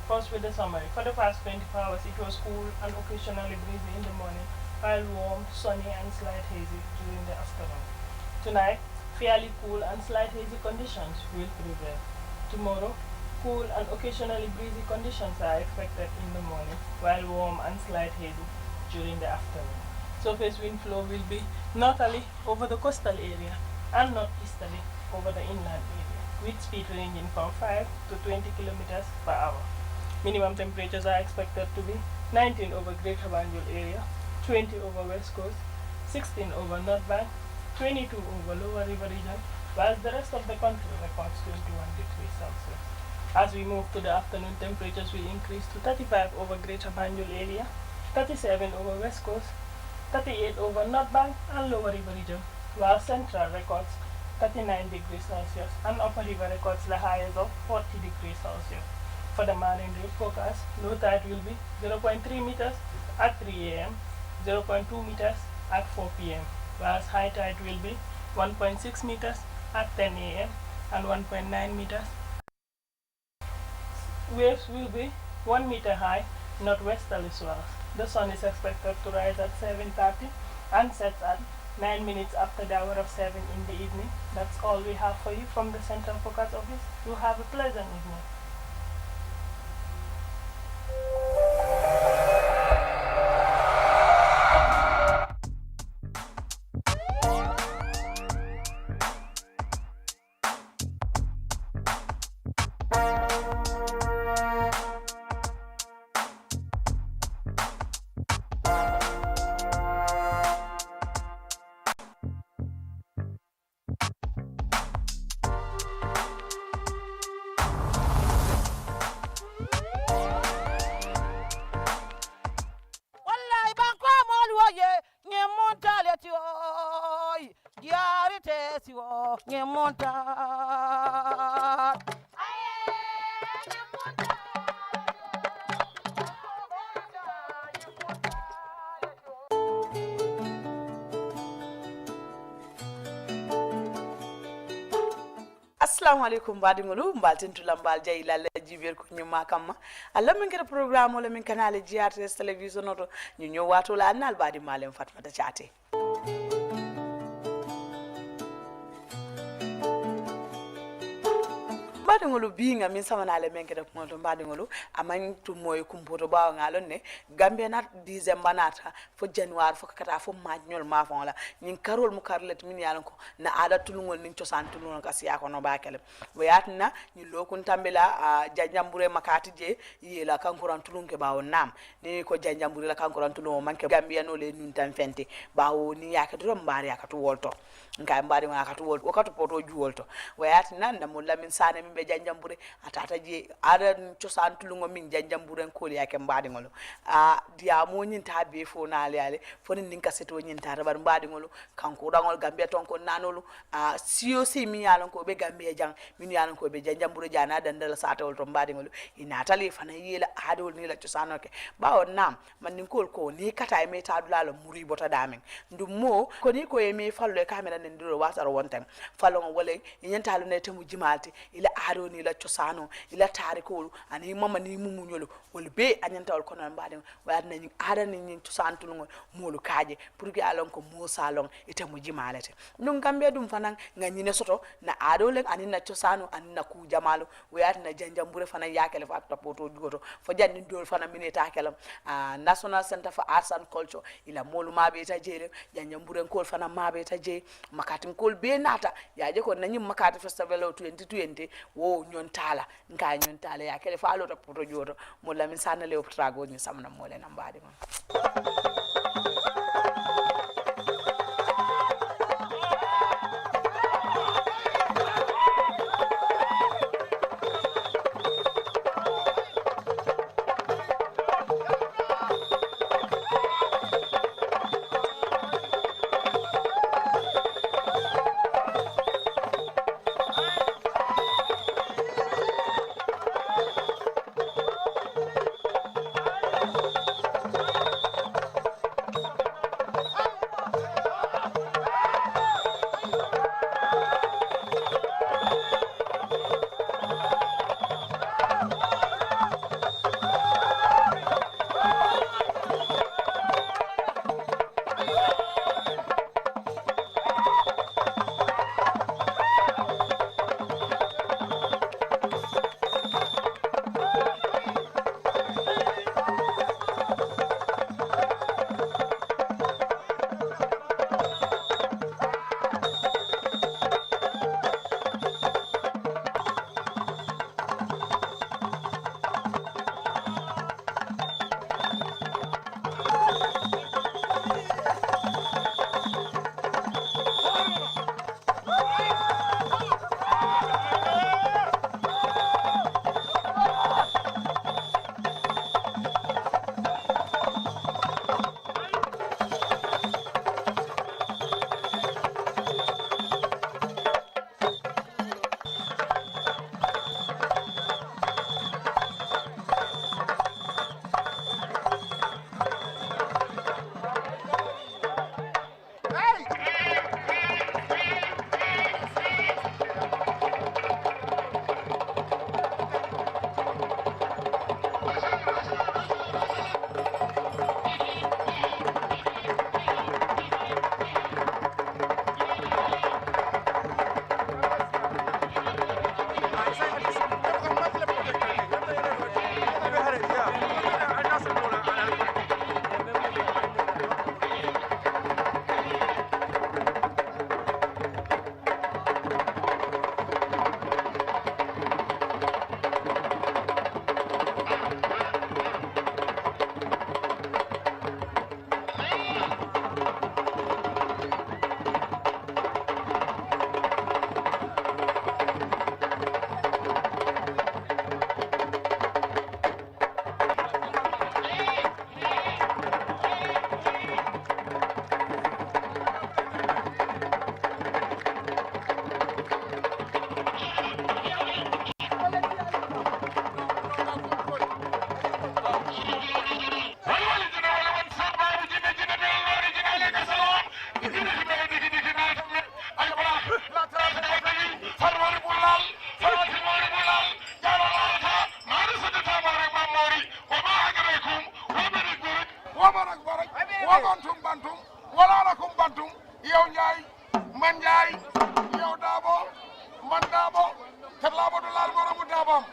First with the summary. For the past 24 hours, it was cool and occasionally breezy in the morning, while warm, sunny and slight hazy during the afternoon. Tonight, fairly cool and slight hazy conditions will prevail. Tomorrow, cool and occasionally breezy conditions are expected in the morning, while warm and slight hazy during the afternoon. Surface wind flow will be northerly over the coastal area and northeasterly over the inland area, with speed ranging from 5 to 20 kilometers per hour. Minimum temperatures are expected to be 19 over Greater Banjul area, 20 over West Coast, 16 over North Bank, 22 over Lower River region, whilst the rest of the country records 21 degrees Celsius. As we move to the afternoon, temperatures will increase to 35 over Greater Banjul area, 37 over West Coast, 38 over North Bank and Lower River region, while Central records 39 degrees Celsius and Upper River records the highest of 40 degrees Celsius. For the marine rate forecast, low tide will be 0.3 meters at 3 a.m., 0.2 meters at 4 p.m., whilst high tide will be 1.6 meters at 10 a.m. and 1.9 meters. Waves will be 1 meter high, northwesterly swells. The sun is expected to rise at 7:30 and sets at 9 minutes after the hour of 7 in the evening. That's all we have for you from the Central Forecast Office. You have a pleasant evening. GRTS nyemonta assalamu alaikum badingolu mbal tentula mbal jayila la jiber ko nyuma kamma alla min kera programme wala min kanale GRTS television oto ñu ñëw wato la annal badi malem Fatmata Chaté badingolu binga min samanale menkeda ko badingolu aman tu moy kumpoto bawa ngalon ne Gambia nat December nata fo January fo kata fo majñol ma fon la ñin karol mu karlet min yalan ko na ada tulungol nin ciosan tulungol kasi ko no bakele wayatna ñi lokun tambela janjambure makati je yela kankuran tulunke bawo nam ni ko janjambure la kankuran tulungo manke Gambia no le nun tan fente bawo ni yakatu ro mbari yakatu wolto nka mbari yakatu wolto wakatu poto juwolto wayatna ndamul lamin sane min be janjambure atata je ada ciosan tulungo min janjambure ko yake mbadi ngolo dia mo nyinta be fo na ale fo nin kaseto nyinta rabar mbadi ngolo kanko rangol Gambia ton ko nanolu siyo si mi yalon ko be Gambia jang min yalon ko be janjambure jana dandal satawol to mbadi ngolo ina tali fana yela adol ni la ciosano ke bawo nam man nin ko ni kata me tadula la muri bota damen ndum mo ko ni ko e mi fallo e kamera nen diro wasaro wonten fallo wala nyinta lu ne temu jimalti ila ado ni la ciosano ila tarikolu ani mama ni mumunyolo wol be anyanta wol kono mbadi waat nañu ada ni ciosantulu molu kaaje pour que alon ko mo salon ite mu jimalete non Gambia dum fanan ngani ne soto na ado le ani na ciosano ani na ku jamalu waat na janjambure fanan yakele fa tapoto jugoto fo janni dol fanan mineta kelam National Center for Arts and Culture ila molu mabe ta jere janjambure ko fanan mabe ta je makatin kol be nata yaaje ko nañu makati festival 2020 wo nyon tala nka nyon tala yakele fa alo tapoto jugoto mo lamin sana le trago ni samna mole nambadi man yow Njaay man Njaay yow Daabo man Daabo te laabo du laal moromu Daaboom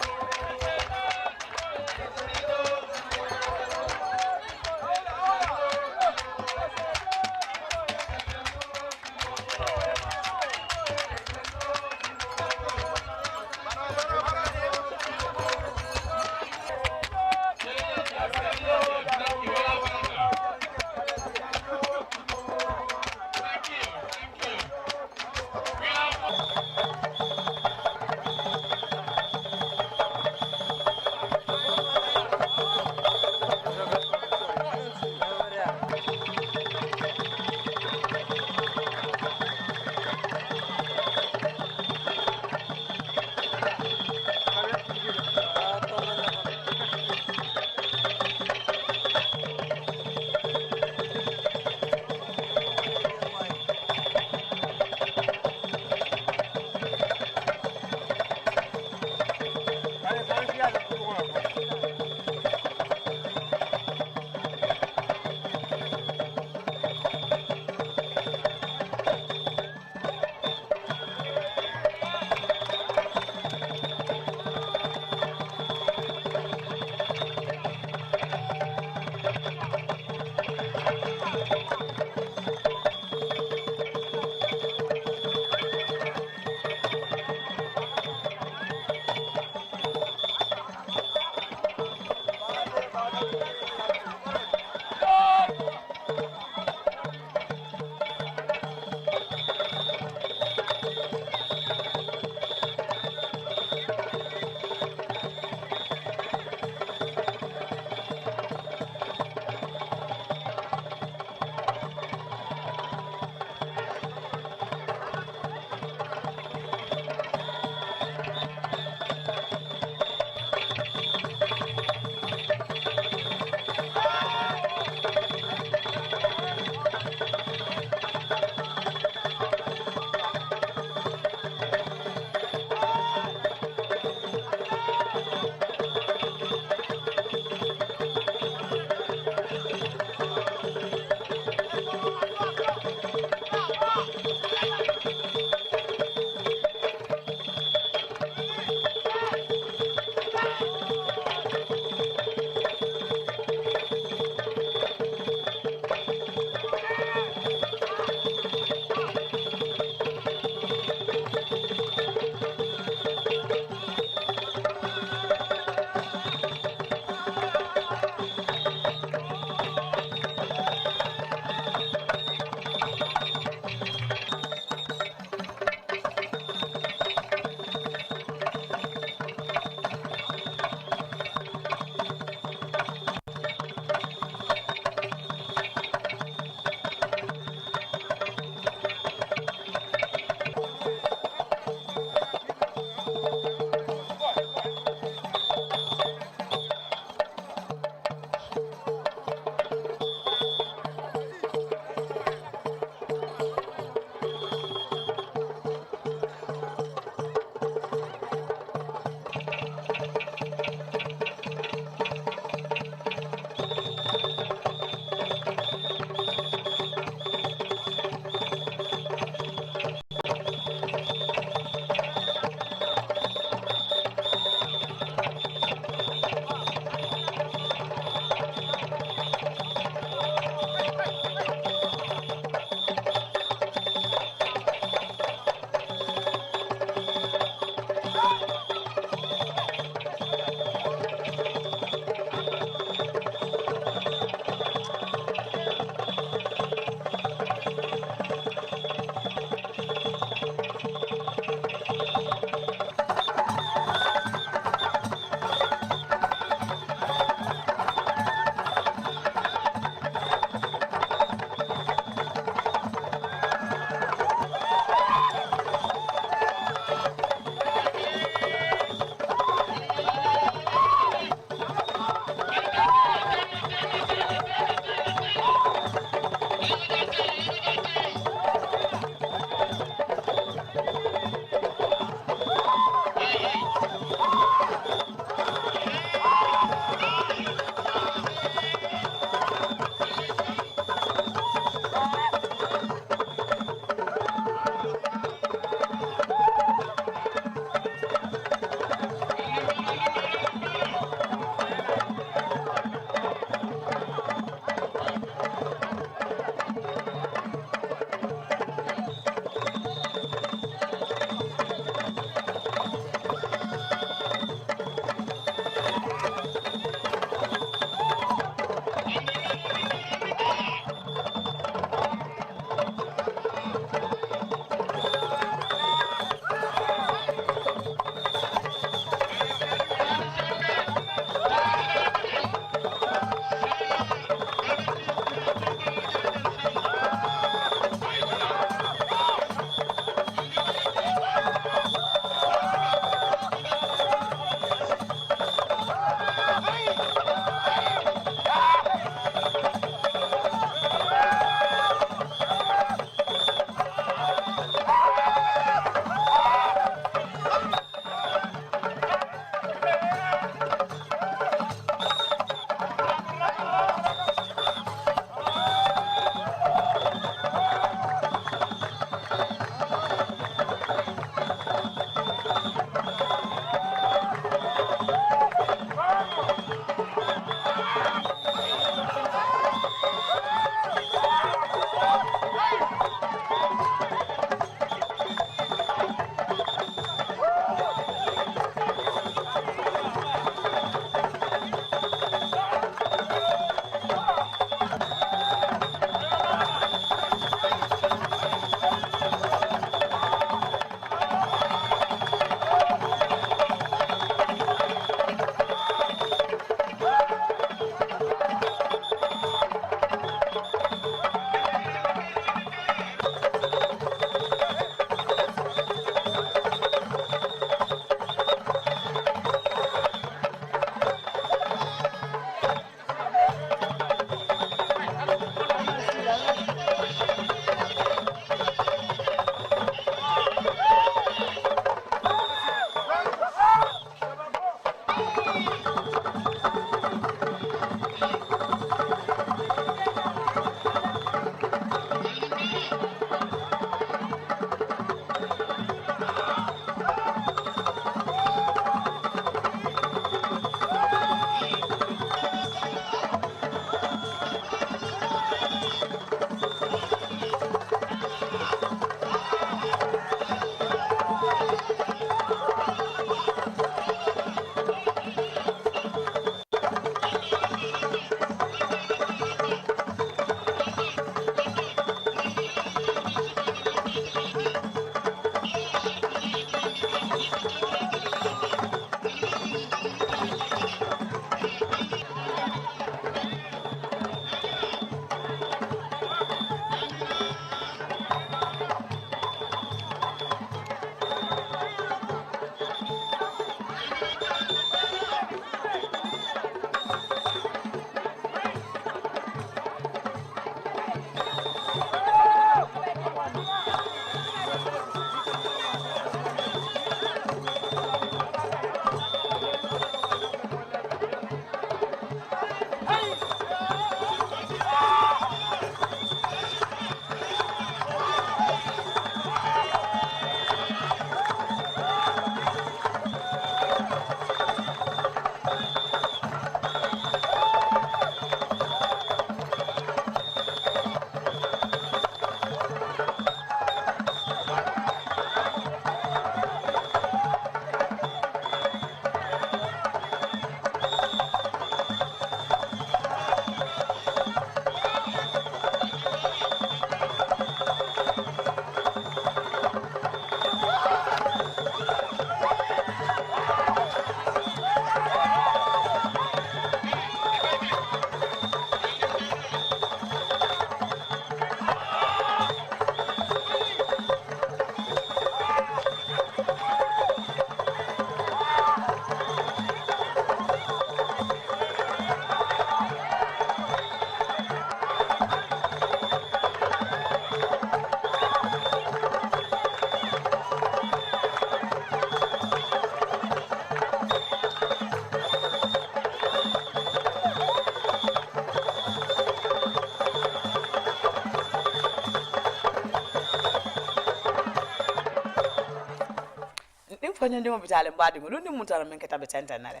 fonyo ndimo bitale mbadi ngulu ni mutara menketa betenta nale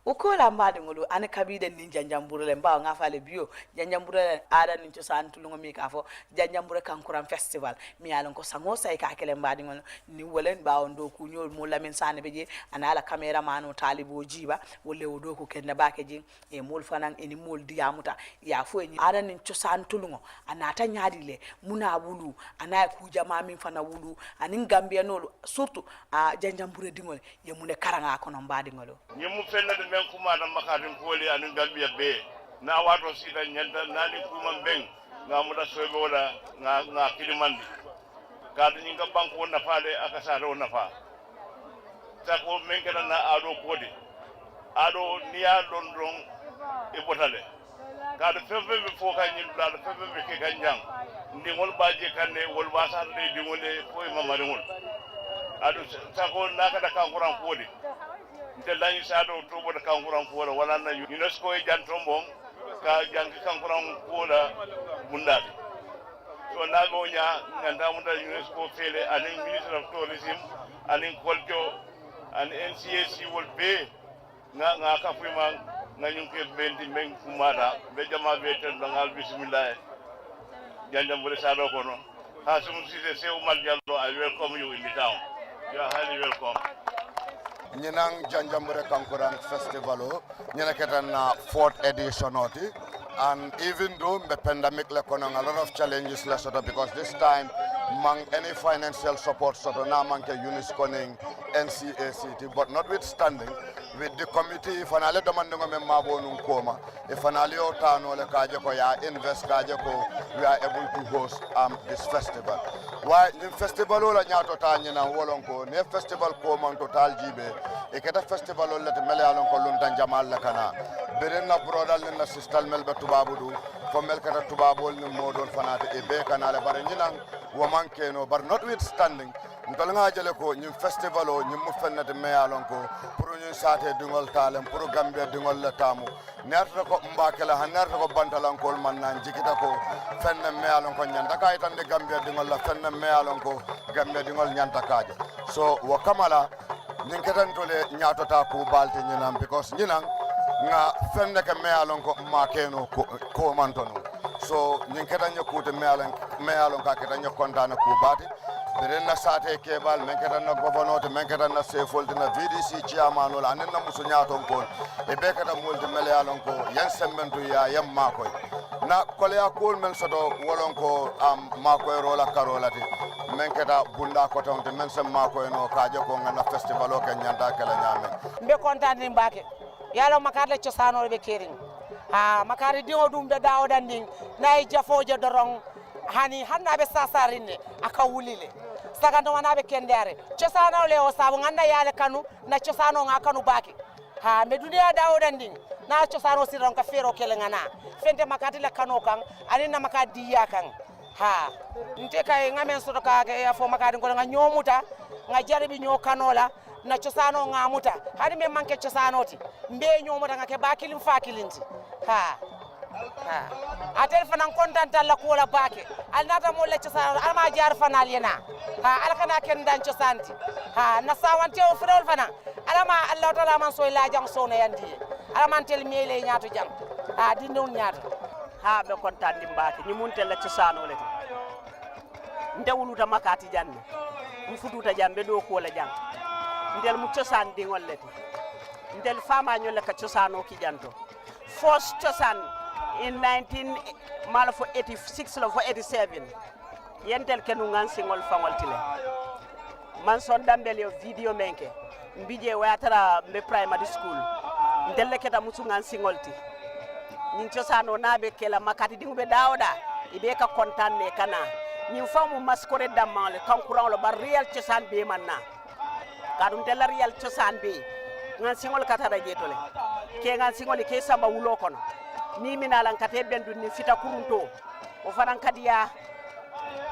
ukola mbadi ngulu ane kabide ni janjambure le mbaw nga fale bio janjambure ada ni ciosan tulungo mi kafo janjambure kankuram festival mi alon ko sango say ka kele mbadi ngulu ni wolen bawo ndo ku nyol mo lamin sane beje anala cameraman o talibo jiba wolle o do ko kenna baake jin e mol fanan eni mol diamuta ya fo ni ada ni ciosan tulungo anata nyaadi le muna wulu ana ku jama min fana wulu anin gambia nolu surtout a janjambure dingol ye mune karanga ko no mbadi ngulu ñimu fennade men kuma na makatin koli anin Gambia be na wato sida nyanta nani kuma ben nga muda sobe wala nga kilimandi kadu nyinga banko wona faale akasara wona fa tako menketa na ado kodi ado niya london e botale kadu fefe be foka nyimda fefe be ke kanjang ndingol baje kanne wol wasa de dingole ko mamari ngol ado tako nakada kankuran kodi nte lañi sado to boda kankuran ko wala na UNESCO e jantombon ka jangi kankuran ko la mundade so na go nya nganda munda UNESCO fele anin minister of tourism anin culture an NCAC wol be nga ka fuma nga nyunke bendi men kumada be jama be tan dangal bismillah janjam bole sado ko no ha sum sise se umal jallo I welcome you in the town you are highly welcome. Nyinang Janjambure Kankurang Festival, Nyanaketa na 4th edition oti, and even though the pandemic lekonang a lot of challenges less because this time mang any financial support sort of na manke UNESCO ning NCACT, but notwithstanding with the committee fanale domandingo me mabo nung koma if fanale otano le kaje ko ya invest kaje ko we are able to host this festival. Why the festival la nyato ta nyina wolon ko ne festival ko man total jibe e keta festival la te mele alon ko luntan jamal la kana beren na brodal na sistal mel be tubabudu ko mel kata tubabol ni modol fanate e be kana le bare nyinang wo manke no but notwithstanding ntol nga jele ko ñim festival o ñim mu fennate me alon ko pour ñu saate dingol talem pour Gambia dingol la tamu nerta ko mbakela hanerta ko bantalan ko man nan jikita ko fenne me alon ko nyanda kay tan de Gambia dingol la fenne me alon ko Gambia dingol nyanta kaaje so wo kamala nin ketan tole nyaatota ko balte ñinam because ñinang nga fenne ke me alon ko ma keno ko mantono so nin ketan ñakute me alon ka ketan ñakontana ko baati beren na sate kebal men ketan na gouverneur men ketan na sefol na VDC chairman wala anen na musu nyaaton ko e be ketan multi melyalon ko yan sembentu ya yam makoy na kolya kol men soto wolon ko makoy rola karolati men keta bunda ko tonte men sem makoy no kaaje ko ngana festival o ken nyanda kala nyame mbe kontaan ni mbake yalo makarle ciosano be kering makari dingo dum da dawo danding nay jafoje dorong hani hannaɓe sasarinne aka wulile sagando wanaɓe kendere cosano le o saabu ganda yaale kanu na cosano nga kanu baake ha me duniya dawoɗan ndin na cosano siron ka feero kele ngana fente makati le kano kan ani na maka diya kan ha nte kay ngamen soto ka fo makadi ko nga nyomuta nga jaribi nyo kanola na cosano nga muta hani me manke cosanoti mbe nyomuta nga ke bakilim fakilinti ha atel fanan kontanta la ko la baake al nata mo le cosano alma jaar fanal yena al kana ken dan cosanti na sawante o frol fana alama allah taala man so la jang so na yandi alama tel mele nyaato jang di non nyaato ha be kontandi mbake ni muntel la ciosano leti ndewuluta makati janne mu fututa jambe do ko la jang ndel mu ciosan dingol leti ndel fama ñol ka ciosano ki janto first ciosan in 1986 lo fo 87 yentel kenu ngan singol fangol tile man son dambel yo video menke mbije wayatara be primary school ndelle keta musu ngan singolti ñin ciosano nabe kela makati dingu be dawda ibe ka kontane kana ñin famu maskore damale kankuran lo bar real ciosan be manna kadum della real ciosan be ngan singol katara jetole ke ngan singol ke samba wulo kono ni minalan kate bendu ni fita kurunto o fanan kadiya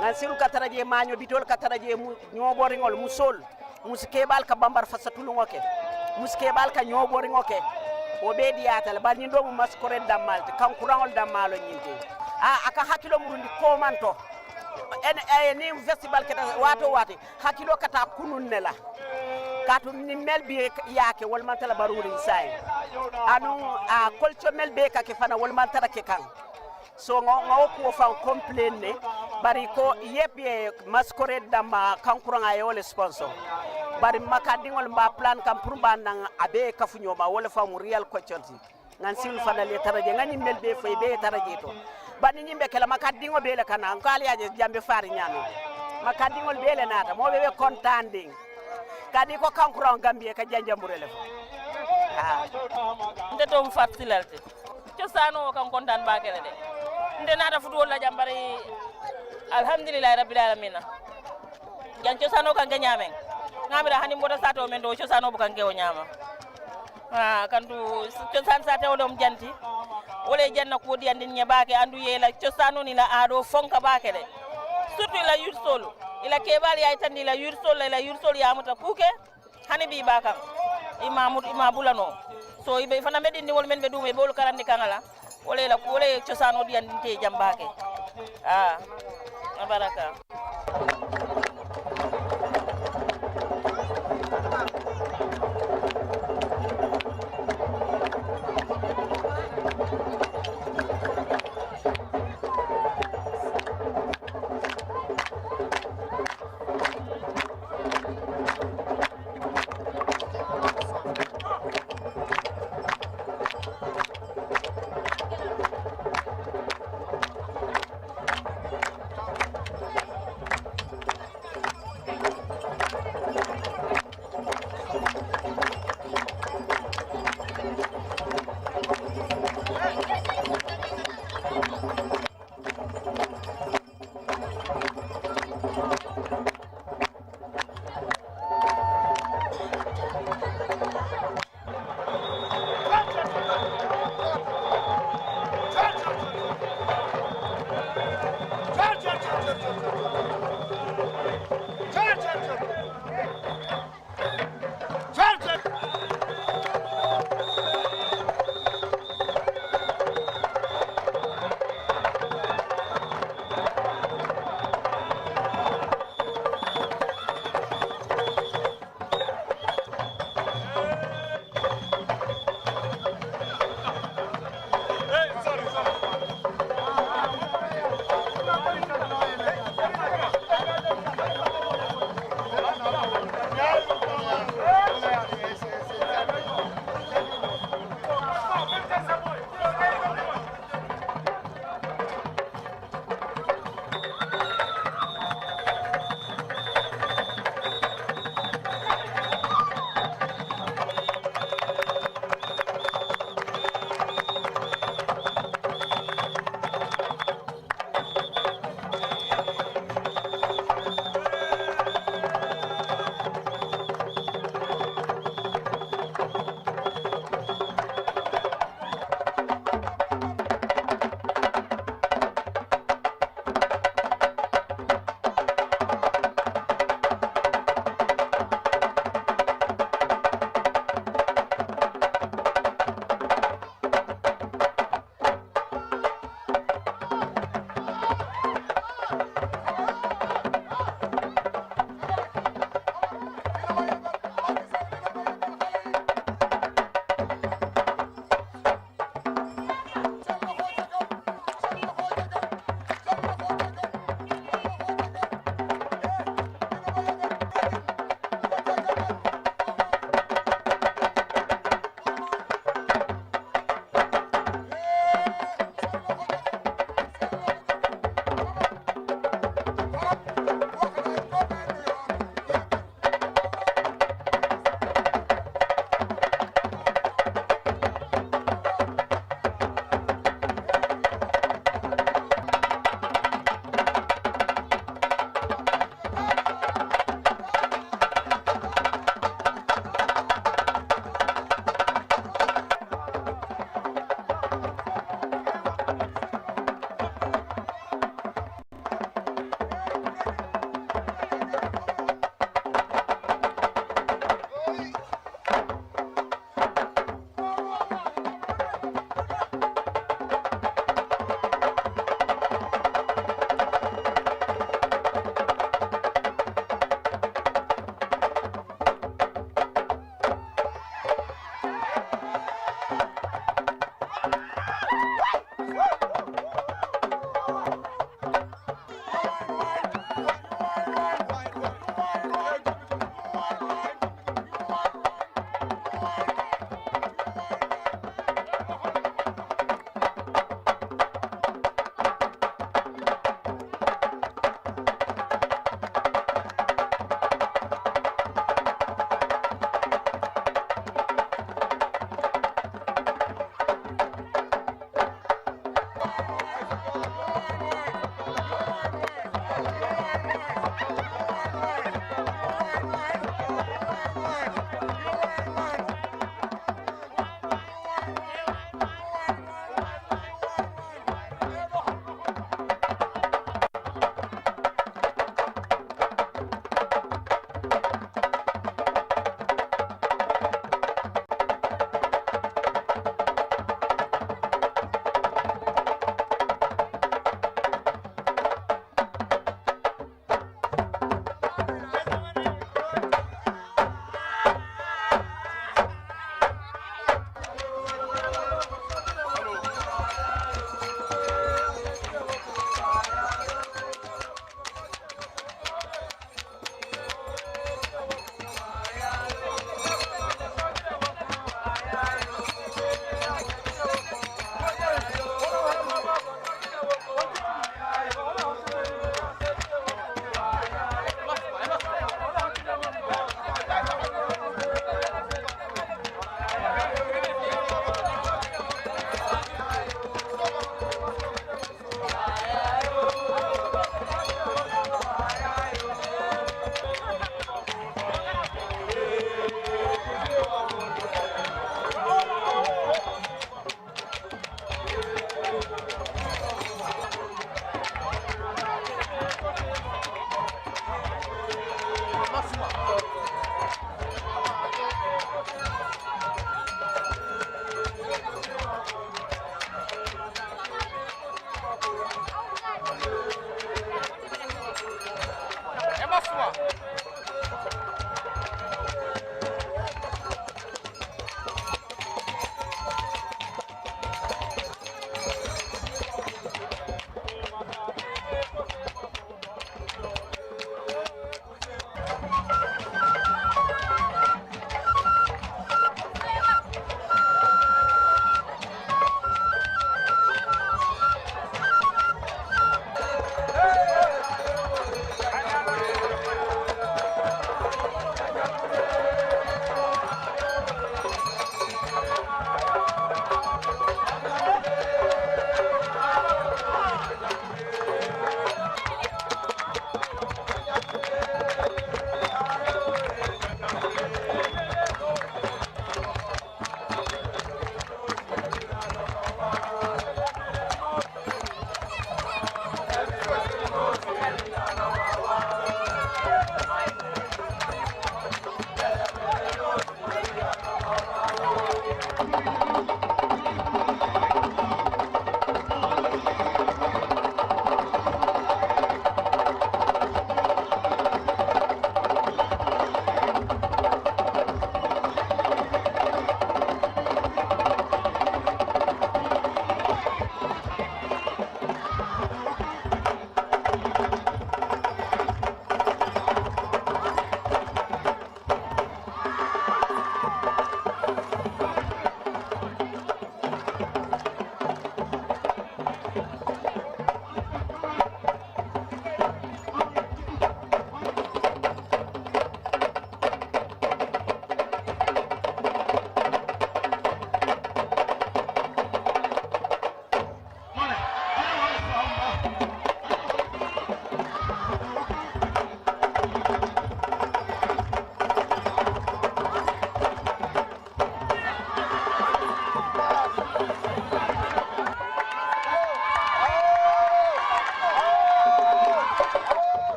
ngan singol katara je maño bitol katara je ñoboringol musol muskebal ka bambar fasatulungoke muskebal ka ñoboringoke o be diatal bal ni do mu maskore damal kankurangol damalo nyinte aka hakilo murundi komanto ni festival keta wato hakilo kata kunun nela katu ni melbi yake wal mantala baruri sai anu culture melbe ka ke fana wal mantara ke kan so ngo ko fa complain ne bari ko yebbe maskore dama kankuranga yo le sponsor bari makadingol mba plan kam pour banang abe kafunyo ma wala famu real culture ngan sil fana le taraje ngani melbe fay be taraje to bani nyimbe kala makadingo be le kana ngali aje jambe fari nyano makadingol be le nata mo be contanding kadi ko kankuran gambie ka janjambure le nde to fatilalte ciosano kan kontan bakele de nde nata futu la jambari alhamdulillah rabbil alamin jan ciosano kan ganyamen ngamira hani mboda sato men do ciosano bukan gewo nyama kandu ciosan sate wolom janti wole janna ko di andin nyabake andu yela ciosano ni la ado fonka bakele surtout la yursolo ila kebali ay tandi la yursolo ya muta kuke hani bi bakam imabulano so ibe fana medin ni wol men be dume bol karandi kangala wole la wole ciosano di andin te jambake baraka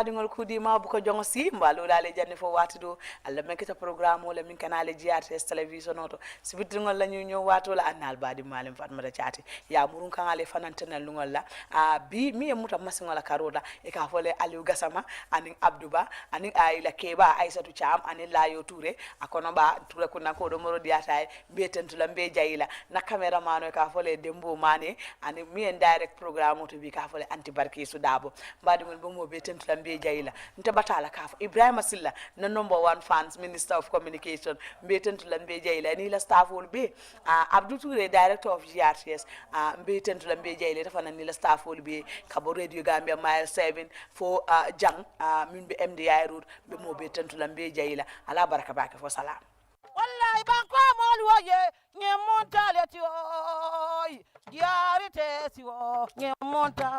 mbaɗigol kuudima buko jongo si mbalo lale janni fo wati do alla men kita programme wala min kanale GRTS télévision oto sibitirgol la ñu ñëw wato la annal baadi malem fatmata caati ya murun kan ale fanantena lungol la bi mi e muta masingola karoda e ka fole Aliou Gassama anin Abdouba anin Ayla Keba Aissatou Cham anin Layo Touré akono ba Touré kunna ko do moro diata be tentula be jayila na cameraman e ka fole Dembo Mané anin mi en direct programme to bi ka fole anti barki su dabo mbaɗigol bo mo be tentula be jayila nte batala ka fo Ibrahima Silla na number 1 fans minister of communication be tentula be jayila ni la staff wol be Abdou Touré director of GRTS be tentula be jayila tafana ni la staff wol be kabo radio Gambia mile 7 fo jang min be MDI road be mo be tentula be jayila ala baraka bake fo salam wallahi banko mol woye nge montaleti oy GRTS wo nge montal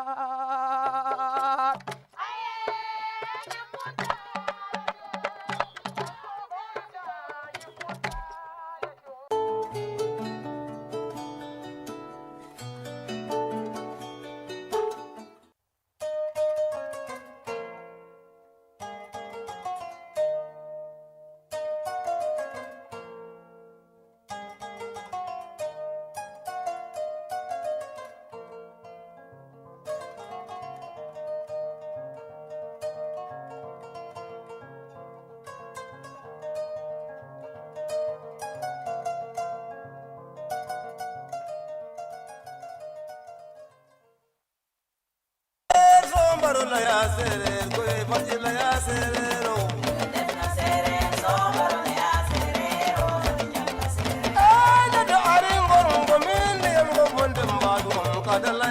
la ya sere ko e fati la ya sere ro na sere so baro la ya sere ro fati la sere ay da ari ngom min yam go bonde mbadu ka da la